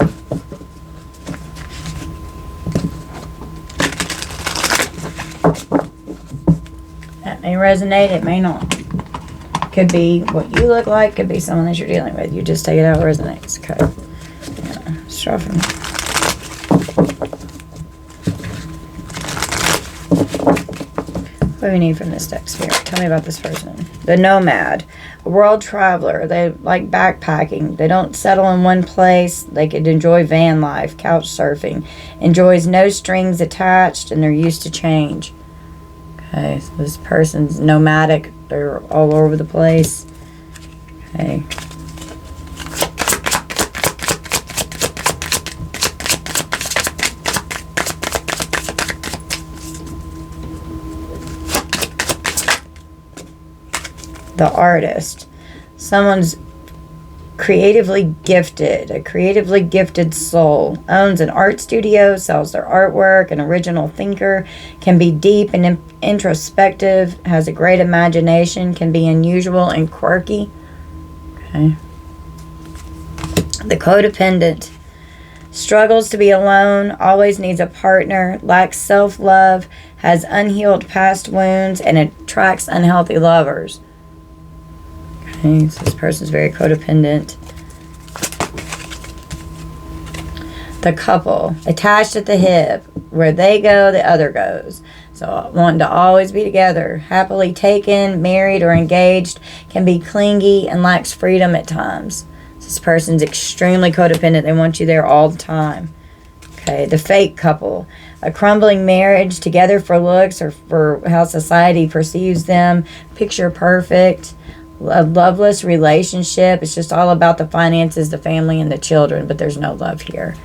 That may resonate, it may not. Could be what you look like, could be someone that you're dealing with. You just take it out, it resonates. Okay. Yeah, let's try from what do we need from this deck, Spirit? Tell me about this person. The nomad, a world traveler. They like backpacking. They don't settle in one place. They could enjoy van life, couch surfing. Enjoys no strings attached, and they're used to change. Okay, so this person's nomadic. They're all over the place. Okay. The artist. Someone's creatively gifted, a creatively gifted soul, owns an art studio, sells their artwork, an original thinker, can be deep and introspective, has a great imagination, can be unusual and quirky. Okay. The codependent. Struggles to be alone, always needs a partner, lacks self-love, has unhealed past wounds, and attracts unhealthy lovers. Okay, so this person's very codependent. The couple, attached at the hip. Where they go, the other goes. So wanting to always be together. Happily taken, married, or engaged. Can be clingy and lacks freedom at times. This person's extremely codependent. They want you there all the time. Okay, the fake couple. A crumbling marriage, together for looks or for how society perceives them. Picture perfect. A loveless relationship. It's just all about the finances, the family, and the children, but there's no love here.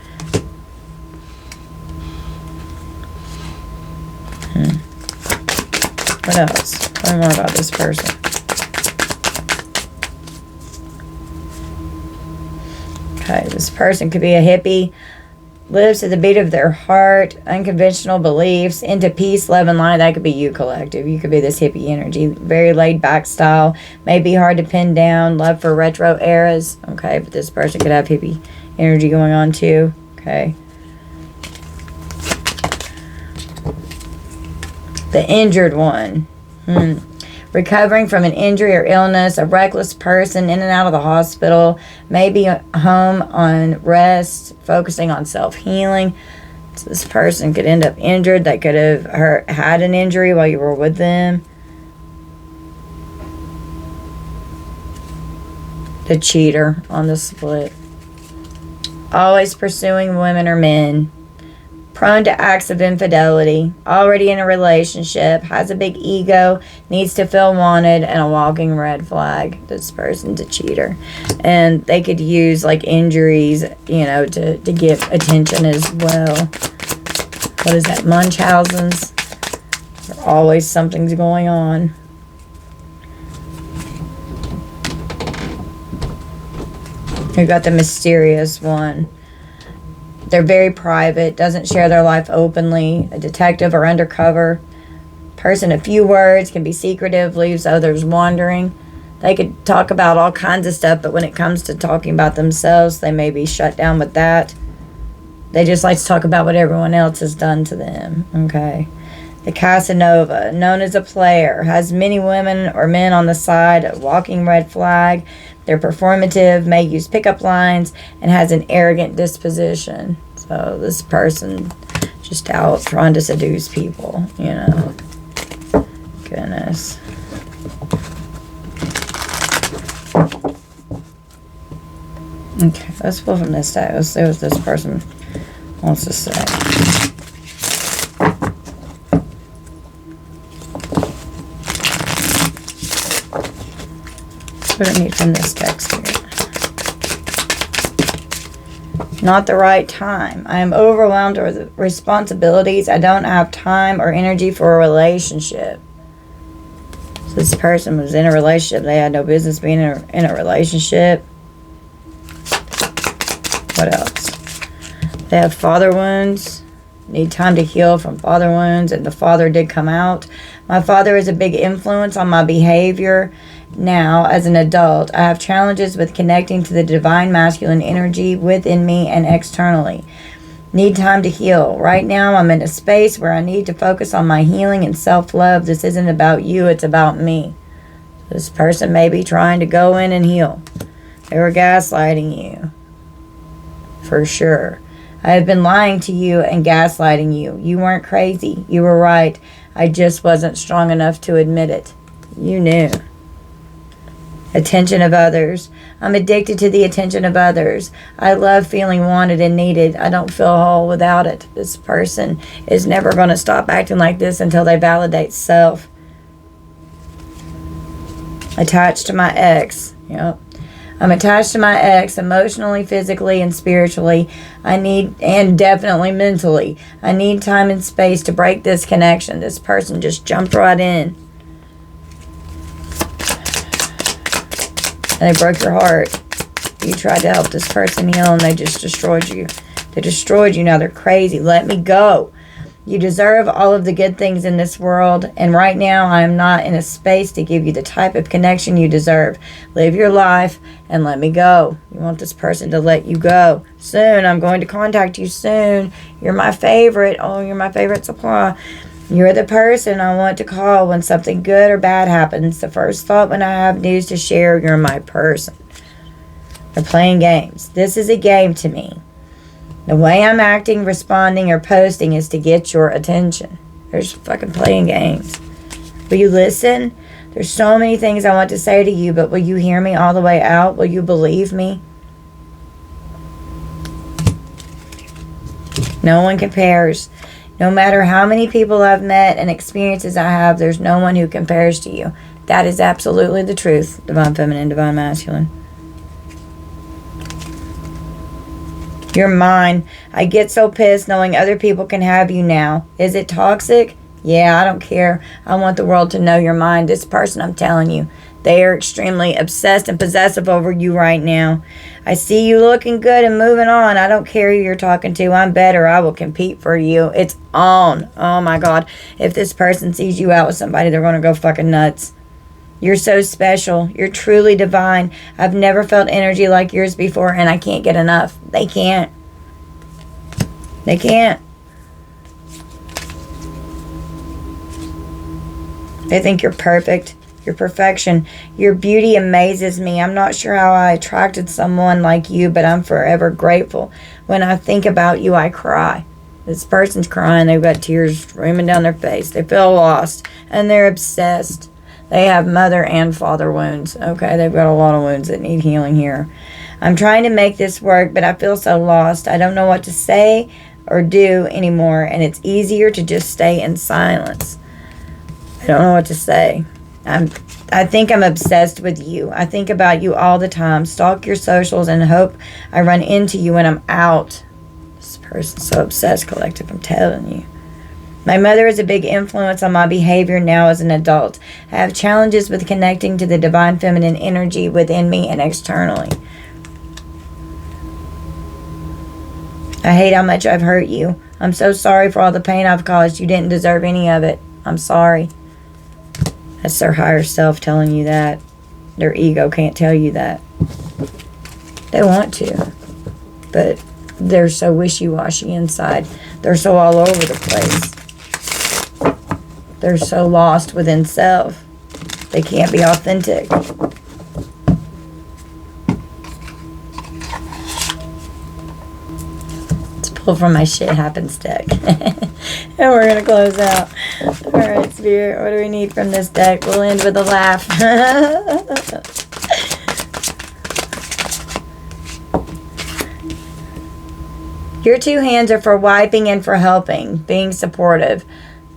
What else? Tell me more about this person. Okay, this person could be a hippie, lives at the beat of their heart, unconventional beliefs, into peace, love, and light. That could be you, collective. You could be this hippie energy. Very laid-back style. May be hard to pin down. Love for retro eras. Okay, but this person could have hippie energy going on too. Okay. The injured one. Recovering from an injury or illness, a reckless person in and out of the hospital, maybe home on rest, focusing on self-healing. So this person could end up injured. They could have had an injury while you were with them. The cheater on the split. Always pursuing women or men. Prone to acts of infidelity, already in a relationship, has a big ego, needs to feel wanted, and a walking red flag. This person's a cheater. And they could use like injuries, you know, to get attention as well. What is that? Munchausen's. Always something's going on. You got the mysterious one. They're very private, doesn't share their life openly, a detective or undercover person. A few words, can be secretive, leaves others wondering. They could talk about all kinds of stuff, but when it comes to talking about themselves, they may be shut down with that. They just like to talk about what everyone else has done to them. Okay. The Casanova, known as a player, has many women or men on the side, a walking red flag. They're performative, may use pickup lines, and has an arrogant disposition. So this person just out trying to seduce people, you know. Goodness. Okay, let's pull from this deck. Let's see what this person wants to say. What do I need from this text here? Not the right time. I am overwhelmed with responsibilities. I don't have time or energy for a relationship. So this person was in a relationship. They had no business being in a relationship. What else? They have father wounds. Need time to heal from father wounds. And the father did come out. My father is a big influence on my behavior. Now, as an adult, I have challenges with connecting to the divine masculine energy within me and externally. Need time to heal. Right now, I'm in a space where I need to focus on my healing and self-love. This isn't about you, it's about me. This person may be trying to go in and heal. They were gaslighting you. For sure. I have been lying to you and gaslighting you. You weren't crazy. You were right. I just wasn't strong enough to admit it. You knew. Attention of others. I'm addicted to the attention of others. I love feeling wanted and needed. I don't feel whole without it. This person is never going to stop acting like this until they validate self. Attached to my ex. Yep. I'm attached to my ex emotionally, physically, and spiritually. And definitely mentally. I need time and space to break this connection. This person just jumped right in. And they broke your heart. You tried to help this person heal and they just destroyed you. They destroyed you. Now they're crazy. Let me go. You deserve all of the good things in this world. And right now I am not in a space to give you the type of connection you deserve. Live your life and let me go. You want this person to let you go. Soon. I'm going to contact you soon. You're my favorite. Oh, you're my favorite supply. You're the person I want to call when something good or bad happens. The first thought when I have news to share, you're my person. They're playing games. This is a game to me. The way I'm acting, responding, or posting is to get your attention. They're just fucking playing games. Will you listen? There's so many things I want to say to you, but will you hear me all the way out? Will you believe me? No one compares. No matter how many people I've met and experiences I have, there's no one who compares to you. That is absolutely the truth, divine feminine, divine masculine. You're mine. I get so pissed knowing other people can have you now. Is it toxic? Yeah, I don't care. I want the world to know you're mine. This person, I'm telling you, they are extremely obsessed and possessive over you right now. I see you looking good and moving on. I don't care who you're talking to. I'm better. I will compete for you. It's on. Oh my God. If this person sees you out with somebody, they're going to go fucking nuts. You're so special. You're truly divine. I've never felt energy like yours before, and I can't get enough. They can't. They can't. They think you're perfect. Your perfection. Your beauty amazes me. I'm not sure how I attracted someone like you, but I'm forever grateful. When I think about you, I cry. This person's crying. They've got tears streaming down their face. They feel lost, and they're obsessed. They have mother and father wounds. Okay, they've got a lot of wounds that need healing here. I'm trying to make this work, but I feel so lost. I don't know what to say or do anymore, and it's easier to just stay in silence. I don't know what to say. I think I'm obsessed with you. I think about you all the time. Stalk your socials and hope I run into you when I'm out. This person's so obsessed, collective, I'm telling you. My mother is a big influence on my behavior now as an adult. I have challenges with connecting to the divine feminine energy within me and externally. I hate how much I've hurt you. I'm so sorry for all the pain I've caused. You didn't deserve any of it. I'm sorry. That's their higher self telling you that. Their ego can't tell you that. They want to, but they're so wishy-washy inside. They're so all over the place. They're so lost within self. They can't be authentic. Let's pull from my shit happens deck. And we're going to close out. Alright, Spirit, what do we need from this deck? We'll end with a laugh. Your two hands are for wiping and for helping, being supportive.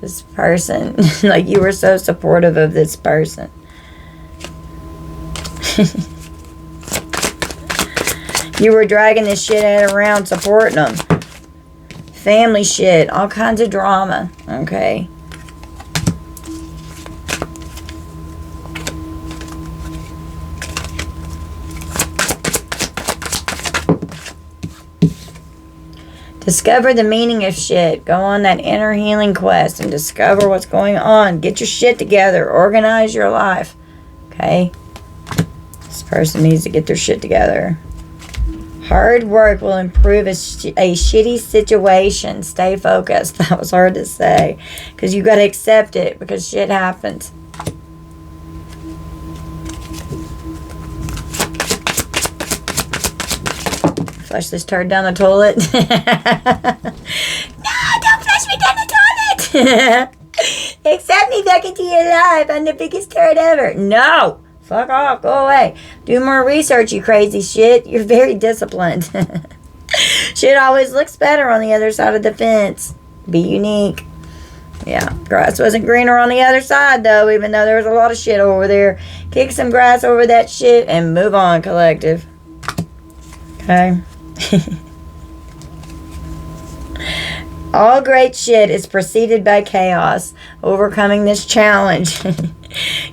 This person, like you were so supportive of this person. You were dragging this shit around, supporting them. Family shit, all kinds of drama, okay? Discover the meaning of shit. Go on that inner healing quest and discover what's going on. Get your shit together. Organize your life. Okay? This person needs to get their shit together. Hard work will improve a shitty situation. Stay focused. That was hard to say. Because you got to accept it. Because shit happens. Flush this turd down the toilet. No, don't flush me down the toilet. Accept me back into your life. I'm the biggest turd ever. No. Fuck off. Go away. Do more research, you crazy shit. You're very disciplined. Shit always looks better on the other side of the fence. Be unique. Yeah. Grass wasn't greener on the other side, though, even though there was a lot of shit over there. Kick some grass over that shit and move on, collective. Okay? All great shit is preceded by chaos. Overcoming this challenge.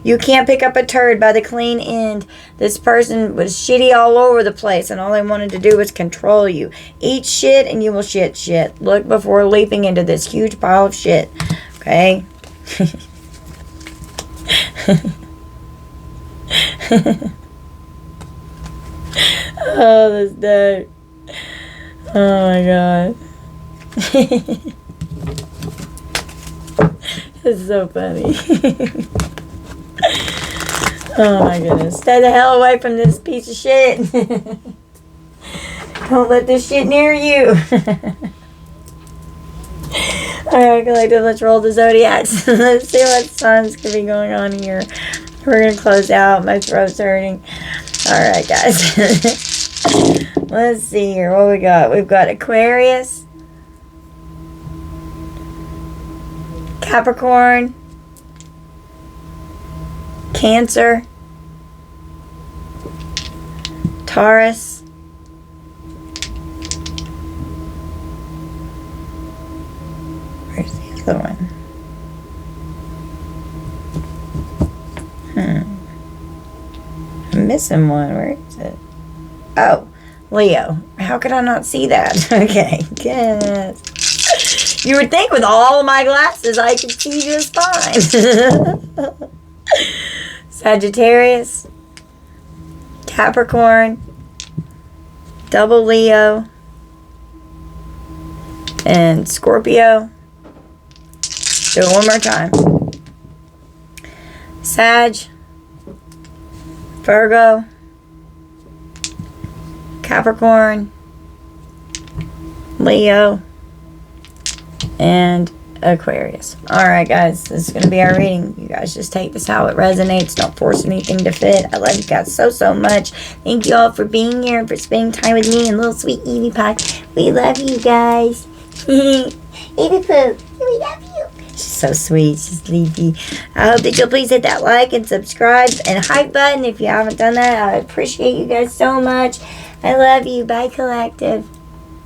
You can't pick up a turd by the clean end. This person was shitty all over the place, and all they wanted to do was control you. Eat shit and you will shit shit. Look before leaping into this huge pile of shit. Okay? Oh, this deck. Oh my god. This is so funny. Oh my goodness. Stay the hell away from this piece of shit. Don't let this shit near you. Alright, collective, let's roll the zodiacs. Let's see what signs could be going on here. We're going to close out. My throat's hurting. Alright, guys. Let's see here. What we got? We've got Aquarius, Capricorn, Cancer, Taurus, where's the other one? I'm missing one. Where is it? Oh, Leo. How could I not see that? Okay, good. You would think with all of my glasses I could see just fine. Sagittarius, Capricorn, double Leo, and Scorpio. Do it one more time. Sag, Virgo, Capricorn, Leo, and Aquarius. Alright, guys, this is going to be our reading. You guys just take this how it resonates. Don't force anything to fit. I love you guys so, so much. Thank you all for being here and for spending time with me and little sweet Evie Pie. We love you guys. Evie Poo, we love you. She's so sweet. She's sleepy. I hope that you'll please hit that like and subscribe and hype button if you haven't done that. I appreciate you guys so much. I love you. Bye, collective.